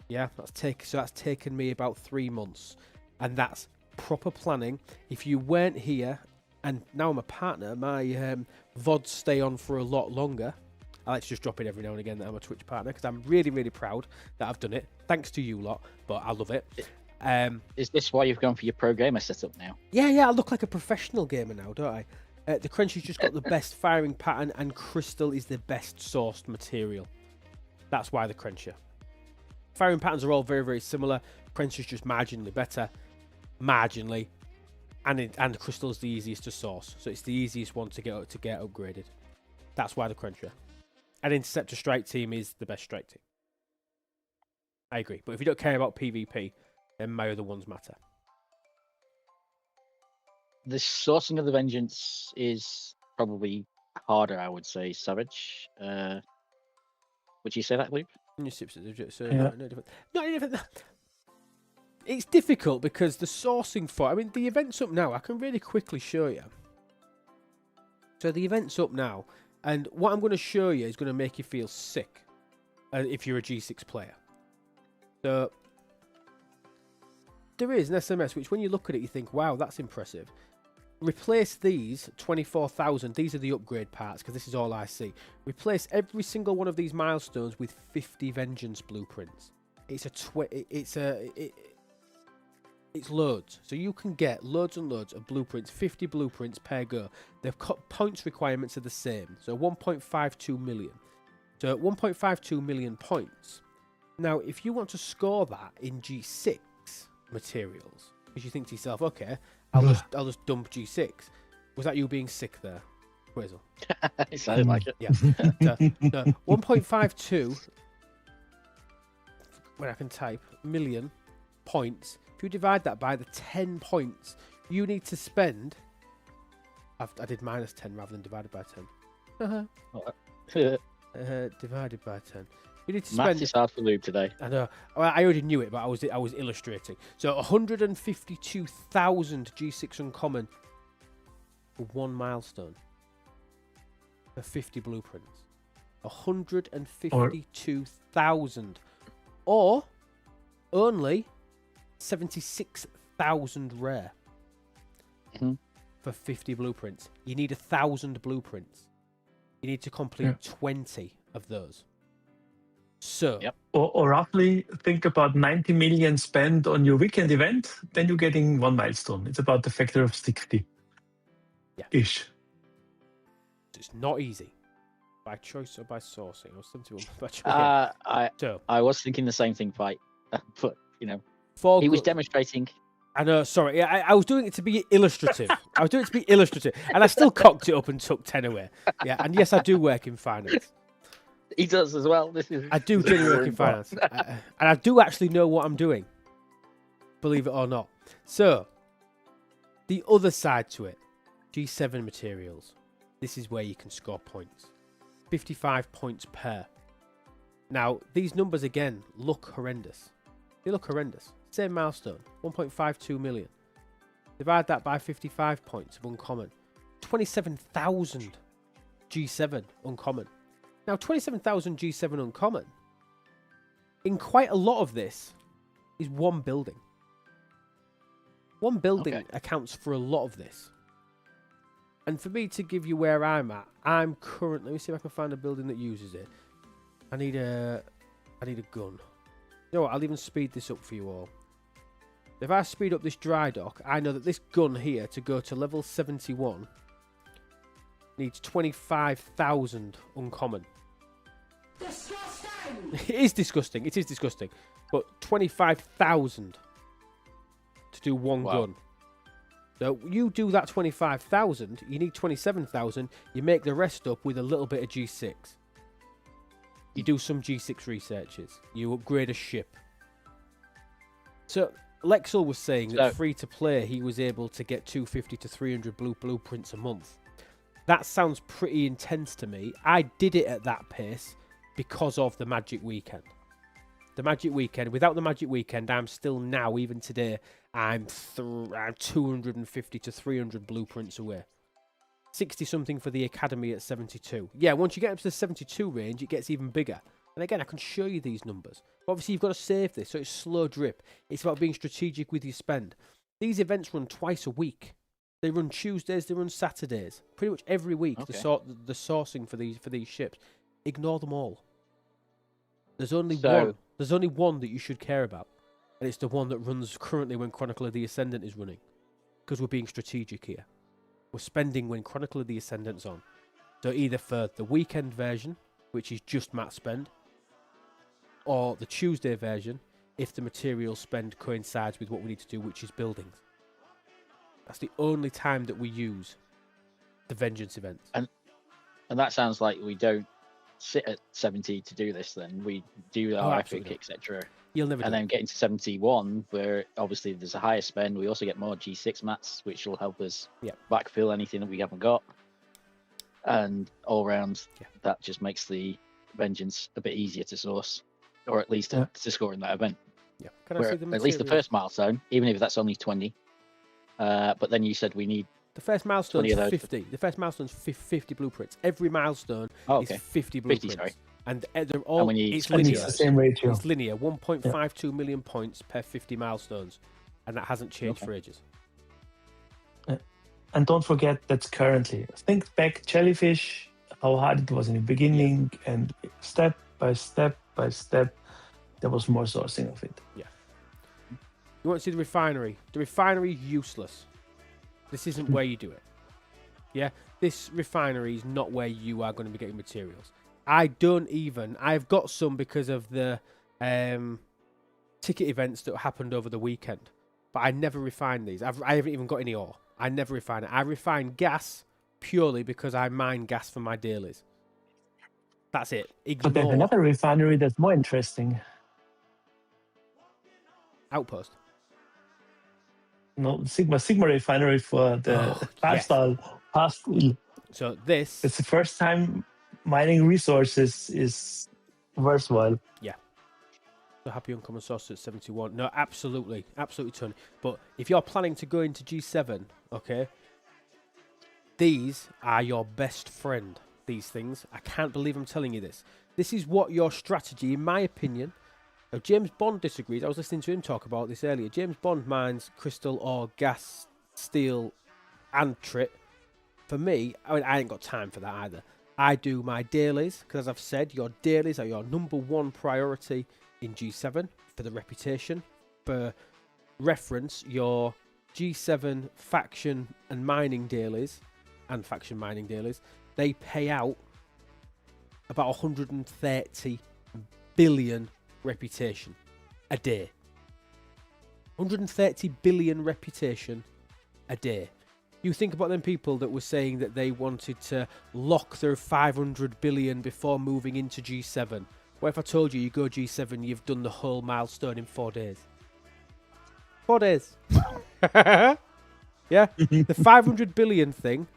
Yeah, that's taken me about 3 months, and that's proper planning. If you weren't here, and now I'm a partner, my VODs stay on for a lot longer. I like to just drop it every now and again that I'm a Twitch partner, because I'm really, really proud that I've done it. Thanks to you lot, but I love it. Is this why you've gone for your pro gamer setup now? Yeah, I look like a professional gamer now, don't I? The Cruncher's just got the best firing pattern, and Crystal is the best sourced material. That's why the Cruncher. Firing patterns are all very, very similar. Cruncher's just marginally better. Marginally. And Crystal's the easiest to source. So it's the easiest one to get upgraded. That's why the Cruncher. And Interceptor Strike Team is the best strike team. I agree. But if you don't care about PvP, then my other ones matter. The sourcing of the Vengeance is probably harder, I would say, Savage. Would you say that, Luke? No, it's difficult because the sourcing for... I mean, the event's up now. I can really quickly show you. So the event's up now. And what I'm going to show you is going to make you feel sick if you're a G6 player. So there is an SMS which, when you look at it, you think, wow, that's impressive. Replace these 24,000. These are the upgrade parts, because this is all I see. Replace every single one of these milestones with 50 vengeance blueprints. It's loads. So you can get loads and loads of blueprints, 50 blueprints per go. The points requirements are the same. So 1.52 million. So at 1.52 million points. Now, if you want to score that in G6 materials, because you think to yourself, okay, I'll just dump G6. Was that you being sick there, Quizzle? It sounded like it. Yeah. So 1.52, when I can type, million points. If you divide that by the 10 points, you need to spend... I did minus 10 rather than divided by 10. Divided by 10. You need to spend... Maths is hard for Lube today. I know. I already knew it, but I was illustrating. So 152,000 G6 uncommon for one milestone. For 50 blueprints. 152,000. Or only 76,000 rare. For 50 blueprints. You need 1,000 blueprints. You need to complete 20 of those. So, or roughly think about 90 million spent on your weekend event, then you're getting one milestone. It's about the factor of 60 ish. It's not easy. By choice or by sourcing? Or something by choice. I was thinking the same thing, Fight. But, he was demonstrating. I know, sorry. I was doing it to be illustrative. And I still cocked it up and took 10 away. Yeah, and yes, I do work in finance. He does as well. I do genuinely work in finance. And I do actually know what I'm doing. Believe it or not. So, the other side to it. G7 materials. This is where you can score points. 55 points per. Now, these numbers again look horrendous. They look horrendous. Same milestone. 1.52 million. Divide that by 55 points of uncommon. 27,000 G7 uncommon. Now, 27,000 G7 uncommon, in quite a lot of this, is one building. One building accounts for a lot of this. And for me to give you where I'm at, I'm currently... Let me see if I can find a building that uses it. I need a gun. You know what? I'll even speed this up for you all. If I speed up this dry dock, I know that this gun here, to go to level 71... needs 25,000 uncommon. Disgusting! It is disgusting. But 25,000 to do one gun. So you do that 25,000, you need 27,000, you make the rest up with a little bit of G6. You do some G6 researches. You upgrade a ship. So Lexel was saying that free to play, he was able to get 250 to 300 blueprints a month. That sounds pretty intense to me. I did it at that pace because of the Magic Weekend. The Magic Weekend. Without the Magic Weekend, I'm still now, even today, I'm 250 to 300 blueprints away. 60-something for the Academy at 72. Yeah, once you get up to the 72 range, it gets even bigger. And again, I can show you these numbers. But obviously, you've got to save this, so it's slow drip. It's about being strategic with your spend. These events run twice a week. They run Tuesdays, they run Saturdays. Pretty much every week, the sourcing for these ships. Ignore them all. There's only one. There's only one that you should care about. And it's the one that runs currently when Chronicle of the Ascendant is running. Because we're being strategic here. We're spending when Chronicle of the Ascendant's on. So either for the weekend version, which is just mat spend, or the Tuesday version, if the material spend coincides with what we need to do, which is buildings. That's the only time that we use the Vengeance events. And that sounds like we don't sit at 70 to do this then. We do our epic, etc. You'll never and then get into 71, where obviously there's a higher spend. We also get more G6 mats, which will help us backfill anything that we haven't got. And all round, that just makes the Vengeance a bit easier to source, or at least to score in that event. Yeah. At least the first milestone, even if that's only 20. But then you said we need The first milestone 20 of is those. 50. The first milestone is 50 blueprints. Every milestone Oh, is okay. 50 50, blueprints. sorry. And they're all, when you it's split And linear. it's the same ratio. It's linear. 1.52 million points per 50 milestones. And that hasn't changed Okay. for ages. And don't forget that's currently. Think back Jellyfish, how hard it was in the beginning, and step by step by step, there was more sourcing of it. You want to see the refinery? The refinery useless. This isn't where you do it. Yeah, this refinery is not where you are going to be getting materials. I've got some because of the ticket events that happened over the weekend, but I never refine these. I haven't even got any ore. I never refine it. I refine gas purely because I mine gas for my dailies. That's it. But there's Ignore another refinery that's more interesting. Outpost. No, Sigma refinery for the yes. past. So this It's the first time mining resources is worthwhile. the happy uncommon source at 71. No, absolutely, Tony. But if you're planning to go into G7, okay, these are your best friend. These things. I can't believe I'm telling you this. This is what your strategy, in my opinion. Now, James Bond disagrees. I was listening to him talk about this earlier. James Bond mines crystal or gas, steel, and trip. For me, I ain't got time for that either. I do my dailies, because as I've said, your dailies are your number one priority in G7 for the reputation. For reference, your G7 faction and mining dailies, they pay out about 130 billion reputation a day. 130 billion reputation a day. You think about them people that were saying that they wanted to lock their 500 billion before moving into G7. What if I told you you go G7, you've done the whole milestone in 4 days? 4 days. Yeah? The 500 billion thing,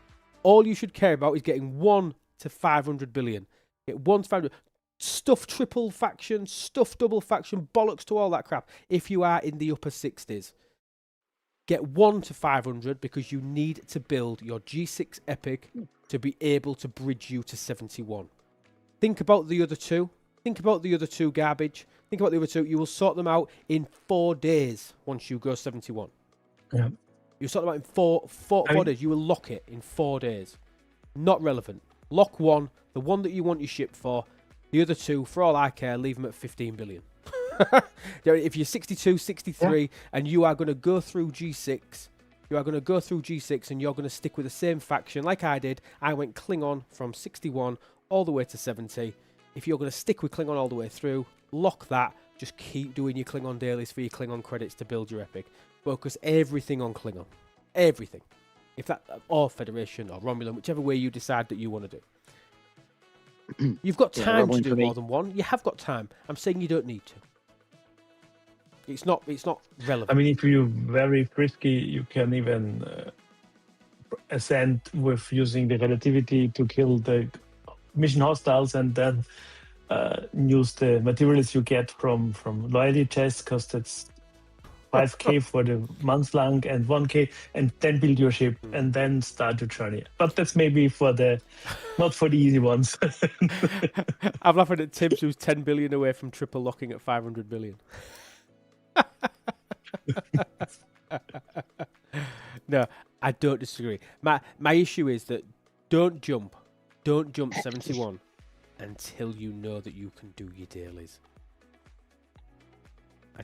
all you should care about is getting 1 to 500 billion. Get 1 to 500. Stuff triple faction, stuff double faction, bollocks to all that crap. If you are in the upper 60s. Get 1 to 500 because you need to build your G6 epic to be able to bridge you to 71. Think about the other two. Think about the other two garbage. Think about the other two. You will sort them out in 4 days once you go 71. Yeah. You sort them out in four days. You will lock it in 4 days. Not relevant. Lock one, the one that you want your ship for. The other two, for all I care, leave them at 15 billion. If you're 62, 63, and you are going to go through G6, and you're going to stick with the same faction like I did. I went Klingon from 61 all the way to 70. If you're going to stick with Klingon all the way through, lock that. Just keep doing your Klingon dailies for your Klingon credits to build your epic. Focus everything on Klingon. Everything. If that, or Federation, or Romulan, whichever way you decide that you want to do. You've got time to do more than one. You have got time. I'm saying you don't need to. It's not relevant. I mean, if you're very frisky, you can even ascend with using the relativity to kill the mission hostiles and then use the materials you get from loyalty chests, because that's 5k for the month long and 1k, and then build your ship and then start your journey. But that's maybe not for the easy ones. I'm laughing at Tibbs, who's 10 billion away from triple locking at 500 billion. No, I don't disagree. My issue is that don't jump 71 until you know that you can do your dailies.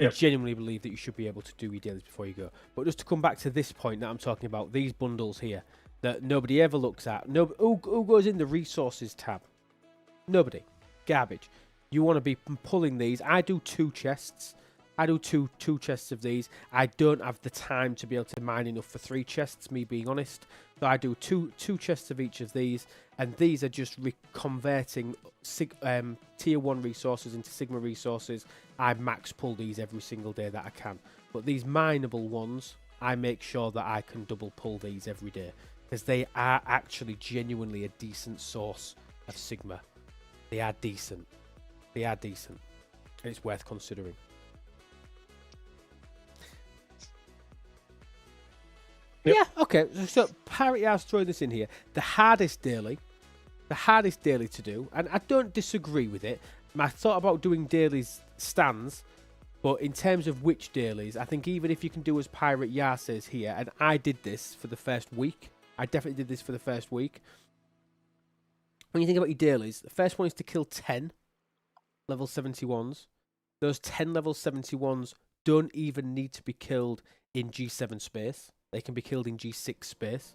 I genuinely believe that you should be able to do your dailies before you go. But just to come back to this point that I'm talking about, these bundles here that nobody ever looks at. Who goes in the resources tab? Nobody. Garbage. You want to be pulling these. I do 2 chests. I do two chests of these. I don't have the time to be able to mine enough for 3 chests, me being honest. So I do two chests of each of these, and these are just converting tier 1 resources into Sigma resources. I max pull these every single day that I can. But these mineable ones, I make sure that I can double pull these every day, because they are actually genuinely a decent source of Sigma. They are decent. And it's worth considering. Yep. Yeah, Okay, so Pirate Yard's throwing this in here. The hardest daily to do, and I don't disagree with it. I thought about doing dailies stands, but in terms of which dailies, I think even if you can do as Pirate Yard says here, and I did this for the first week. I definitely did this for the first week. When you think about your dailies, the first one is to kill 10 level 71s. Those 10 level 71s don't even need to be killed in G7 space. They can be killed in G6 space.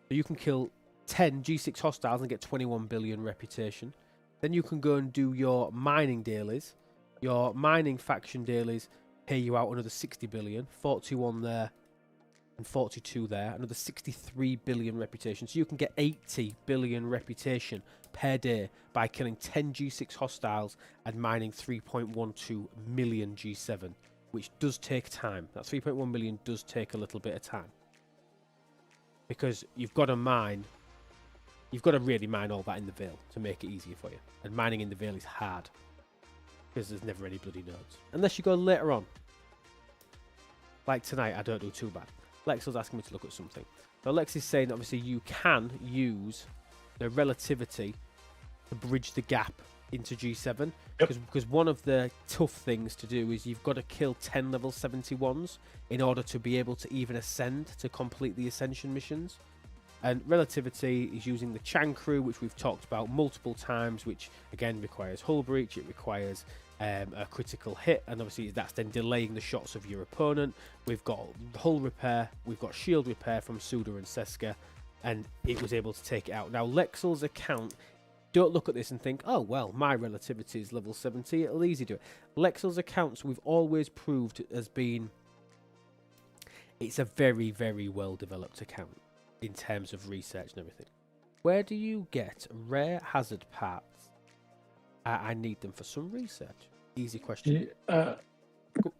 So you can kill 10 G6 hostiles and get 21 billion reputation. Then you can go and do your mining dailies. Your mining faction dailies pay you out another 60 billion, 41 there and 42 there, another 63 billion reputation. So you can get 80 billion reputation per day by killing 10 G6 hostiles and mining 3.12 million G7, which does take time. That 3.1 million does take a little bit of time, because you've got to really mine all that in the Vale to make it easier for you. And mining in the Vale is hard, because there's never any bloody nodes. Unless you go later on. Like tonight, I don't do too bad. Lex was asking me to look at something. So Lex is saying, obviously, you can use the relativity to bridge the gap into G7. Because one of the tough things to do is you've got to kill 10 level 71s in order to be able to even ascend to complete the ascension missions. And relativity is using the Chan crew, which we've talked about multiple times, which again requires hull breach, it requires a critical hit, and obviously that's then delaying the shots of your opponent. We've got hull repair, we've got shield repair from Suda and Seska, and it was able to take it out. Now Lexel's account, don't look at this and think, oh well, my relativity is level 70, it'll easy do it. Lexel's accounts we've always proved as being, it's a very, very well developed account in terms of research and everything. Where do you get rare hazard parts? I need them for some research. Easy question. Go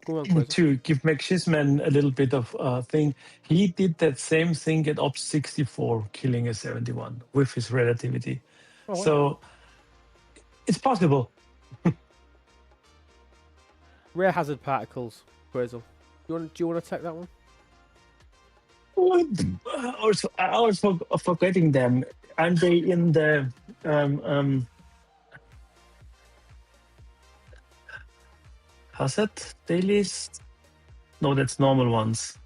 on, Quasar. To give McShisman a little bit of thing, he did that same thing at Ops 64, killing a 71 with his relativity. Oh, wow. So it's possible. Rare hazard particles, Quasar. Do you want to take that one? I was forgetting them. Aren't they in the hazard dailies? No, that's normal ones.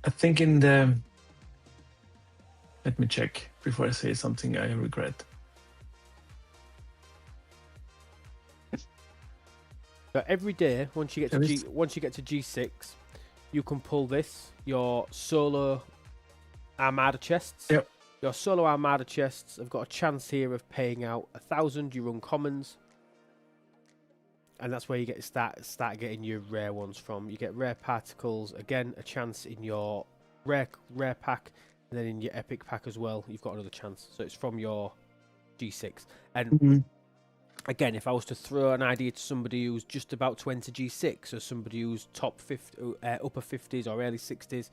I think in the. Let me check before I say something I regret. So every day, once you get to G6, you can pull this, your solo Armada chests. Yep. Your solo Armada chests have got a chance here of paying out 1,000 your uncommons, and that's where you get start getting your rare ones from. You get rare particles, again a chance in your rare pack, and then in your epic pack as well. You've got another chance. So it's from your G6. And again, if I was to throw an idea to somebody who's just about to enter G6, or somebody who's top 50, upper 50s or early 60s,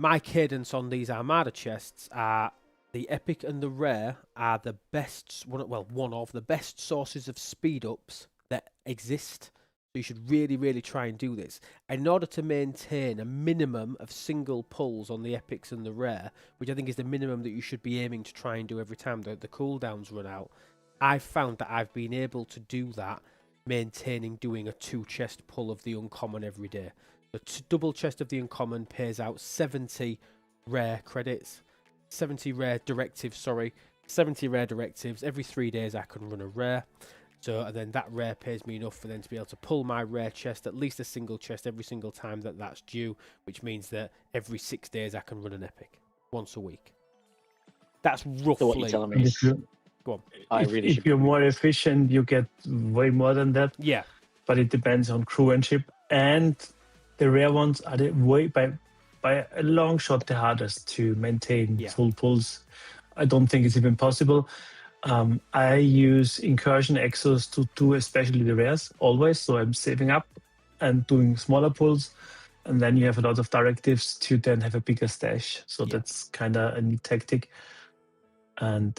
my cadence on these Armada chests are the epic and the rare are the best, one of the best sources of speed ups that exist. So you should really, really try and do this. In order to maintain a minimum of single pulls on the epics and the rare, which I think is the minimum that you should be aiming to try and do every time the cooldowns run out, I've found that I've been able to do that, maintaining doing a 2 chest pull of the uncommon every day. The double chest of the uncommon pays out 70 rare credits, 70 rare directives, 70 rare directives. Every 3 days I can run a rare. So, and then that rare pays me enough for them to be able to pull my rare chest, at least a single chest every single time that's due, which means that every 6 days I can run an epic, once a week. That's roughly... So what you're telling me is... Go on. If you're more efficient, you get way more than that. Yeah. But it depends on crew and ship. And the rare ones are by a long shot the hardest to maintain full pulls. I don't think it's even possible. I use incursion exos to do especially the rares always. So I'm saving up and doing smaller pulls. And then you have a lot of directives to then have a bigger stash. So that's kind of a neat tactic. And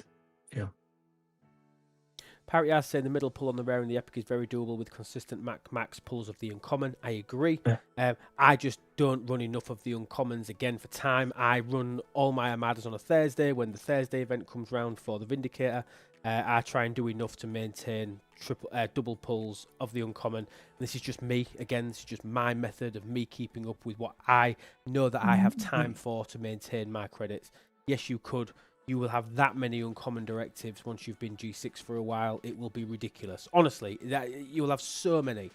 Parry has saying the middle pull on the rare and the epic is very doable with consistent max pulls of the uncommon. I agree. Yeah. I just don't run enough of the uncommons again for time. I run all my Armadas on a Thursday. When the Thursday event comes round for the Vindicator, I try and do enough to maintain double pulls of the uncommon. This is just me. Again, this is just my method of me keeping up with what I know that I have time for to maintain my credits. Yes, you could. You will have that many uncommon directives once you've been G6 for a while. It will be ridiculous. Honestly, you will have so many.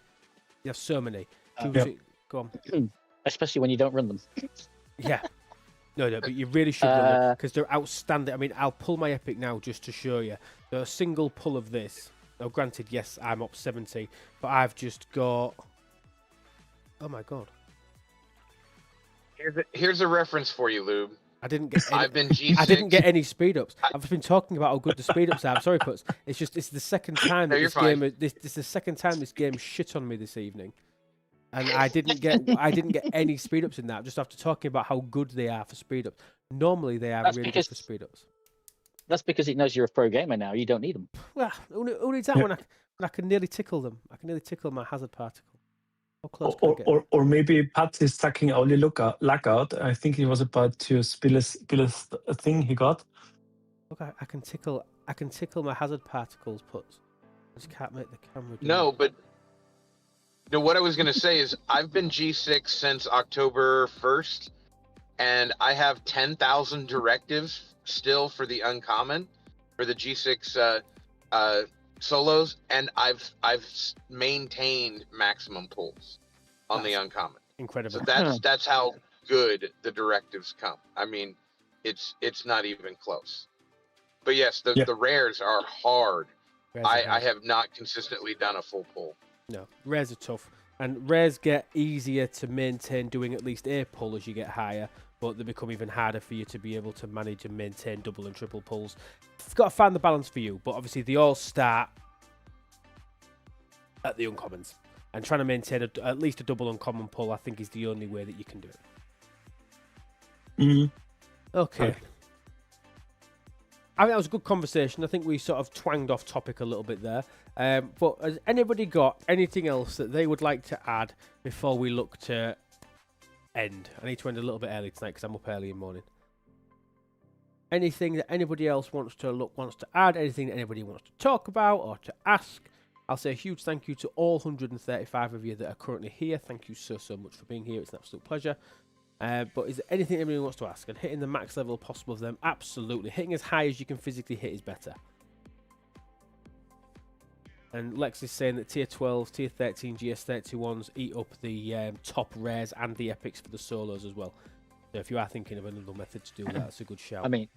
You have so many. Go on. Especially when you don't run them. Yeah. No, but you really should run them because they're outstanding. I mean, I'll pull my epic now just to show you. So a single pull of this. Now, granted, yes, I'm up 70, but I've just got... Oh, my God. Here's a reference for you, Lube. I didn't get. I've been G6. I didn't get any speed ups. I've been talking about how good the speed ups are. I'm sorry, Puts. It's the second time that this game. This is the second time this game shit on me this evening, and I didn't get any speed ups in that. Just after talking about how good they are for speed ups. Normally they are really good for speed ups. That's because it knows you're a pro gamer now. You don't need them. Well, who needs that when I can nearly tickle them? I can nearly tickle my hazard particle. How close can I get? Or maybe Pat is sucking only luck out. I think it was about to spill a thing he got. Look, I can tickle my hazard particles, Puts. I just can't make the camera do No, it. but no, what I was going to say is I've been G6 since October 1st, and I have 10,000 directives still for the uncommon, for the G6 solos, and I've maintained maximum pulls on the uncommon. Incredible. So that's how good the directives come. I mean, it's not even close. But yes, the rares are hard. I have not consistently done a full pull. No, rares are tough, and rares get easier to maintain doing at least a pull as you get higher, but they become even harder for you to be able to manage and maintain double and triple pulls. You've got to find the balance for you, but obviously they all start at the uncommons, and trying to maintain at least a double uncommon pull, I think, is the only way that you can do it. Mm-hmm. Okay. I think that was a good conversation. I think we sort of twanged off topic a little bit there. But has anybody got anything else that they would like to add before we look to end? I need to end a little bit early tonight because I'm up early in the morning. Anything that anybody else wants to add? Anything that anybody wants to talk about or to ask? I'll say a huge thank you to all 135 of you that are currently here. Thank you so much for being here. It's an absolute pleasure. But is there anything anybody wants to ask? And hitting the max level possible of them? Absolutely. Hitting as high as you can physically hit is better. And Lex is saying that tier 12s, tier 13, GS31s eat up the top rares and the epics for the solos as well. So if you are thinking of another method to do that, that's a good shout. I mean,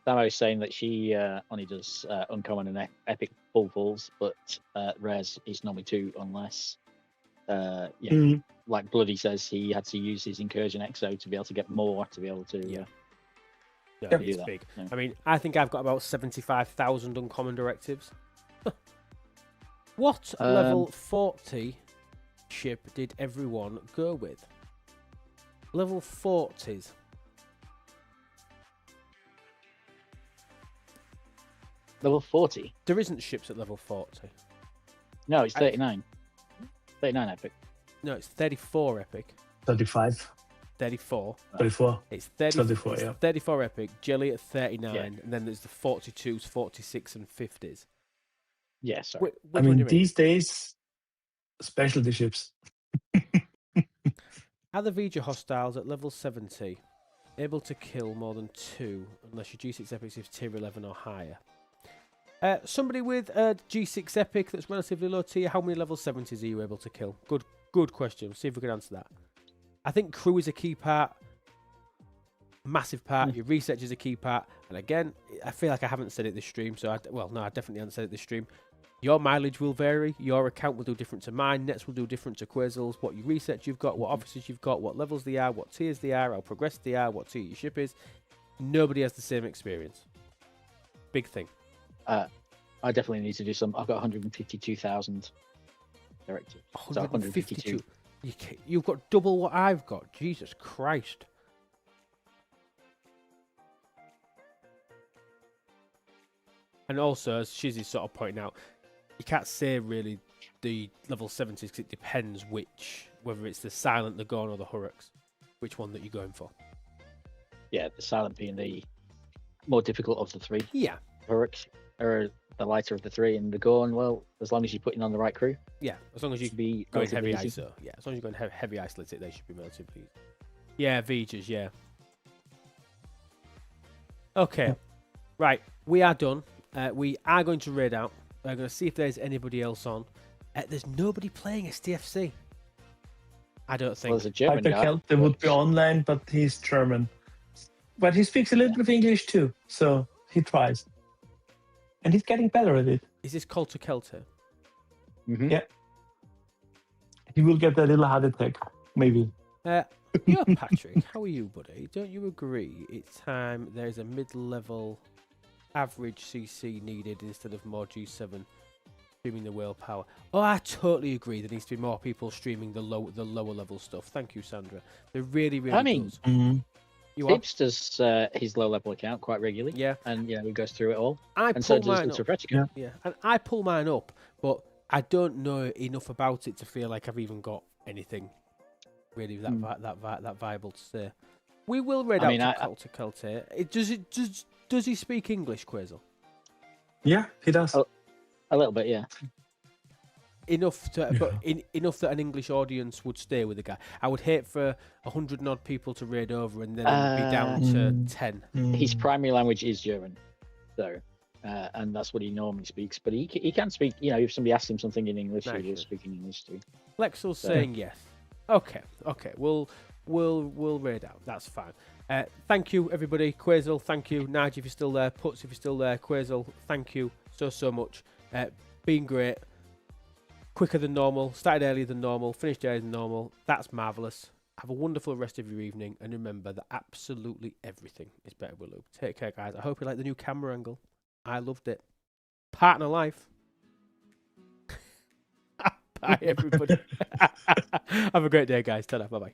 Samo is saying that she only does uncommon and epic full pulls, but rares is normally 2 unless... like Bloody says, he had to use his Incursion Exo to be able to get more, to be able to do it's that. big. Yeah. I mean, I think I've got about 75,000 uncommon directives. What level 40 ship did everyone go with? Level 40s. Level 40? There isn't ships at level 40. No, it's 39. 39 epic. No, it's 34 epic. 35. 34. 34. It's 34, yeah. 34 epic, Jelly at 39, Yeah. and then there's the 42s, 46, and 50s. Yeah, sorry. I mean, these days, specialty ships. Are the Vija hostiles at level 70 able to kill more than 2 unless your G6 epic is tier 11 or higher? Somebody with a G6 epic that's relatively low tier, how many level 70s are you able to kill? Good question. See if we can answer that. I think crew is a key part. Massive part. Your research is a key part. And again, I feel like I haven't said it this stream. So, I definitely haven't said it this stream. Your mileage will vary. Your account will do different to mine. Nets will do different to Quazzles. What your research you've got, what officers you've got, what levels they are, what tiers they are, how progressed they are, what tier your ship is. Nobody has the same experience. Big thing. I definitely need to do some. I've got 152,000 directives. 152. You've got double what I've got. Jesus Christ. And also, as Shizzy's sort of pointing out, you can't say really the level 70s because it depends whether it's the Silent, the Gorn, or the Hurricks, which one that you're going for. Yeah, the Silent being the more difficult of the three. Yeah. Hurricks are the lighter of the three, and the Gorn, well, as long as you're putting on the right crew. Yeah, as long as you should be going heavy relatively easy. ISO. Yeah, as long as you're going heavy isolate, they should be relatively easy. Yeah, Vijas, yeah. Okay, right, we are done. We are going to raid out. We're going to see if there's anybody else on. There's nobody playing STFC. I don't think. Well, there's a German Peter guy. Kelte would be online, but he's German. But he speaks a little bit of English too, so he tries. And he's getting better at it. Is this Colter Kelter? Mhm. Yeah. He will get a little heart attack, maybe. Yo, Patrick, how are you, buddy? Don't you agree? It's time there's a mid-level average CC needed instead of more G7 streaming the whale power. Oh, I totally agree. There needs to be more people streaming the lower level stuff. Thank you, Sandra. There really I mean, does. Mhm. You are? Tibbs does his low level account quite regularly. Yeah. And he goes through it all. I And so pull does mine the up. Sovretica. Yeah, and I pull mine up, but I don't know enough about it to feel like I've even got anything really that viable to say. We will read out to Colter Kelte. Does he speak English, Quazel? Yeah, he does. Oh. A little bit, yeah. Enough to, but enough that an English audience would stay with the guy. I would hate for 100 and odd people to raid over and then be down to 10. His primary language is German, so, and that's what he normally speaks. But he can speak. If somebody asks him something in English, he will speak in English too. Lexel's saying yes. Okay. We'll raid out. That's fine. Thank you, everybody. Quazel, thank you. Nige, if you're still there. Putz, if you're still there. Quazel, thank you so much. Been great. Quicker than normal. Started earlier than normal. Finished earlier than normal. That's marvellous. Have a wonderful rest of your evening. And remember that absolutely everything is better with Lube. Take care, guys. I hope you like the new camera angle. I loved it. Partner life. Bye, everybody. Have a great day, guys. Ta-da. Bye-bye.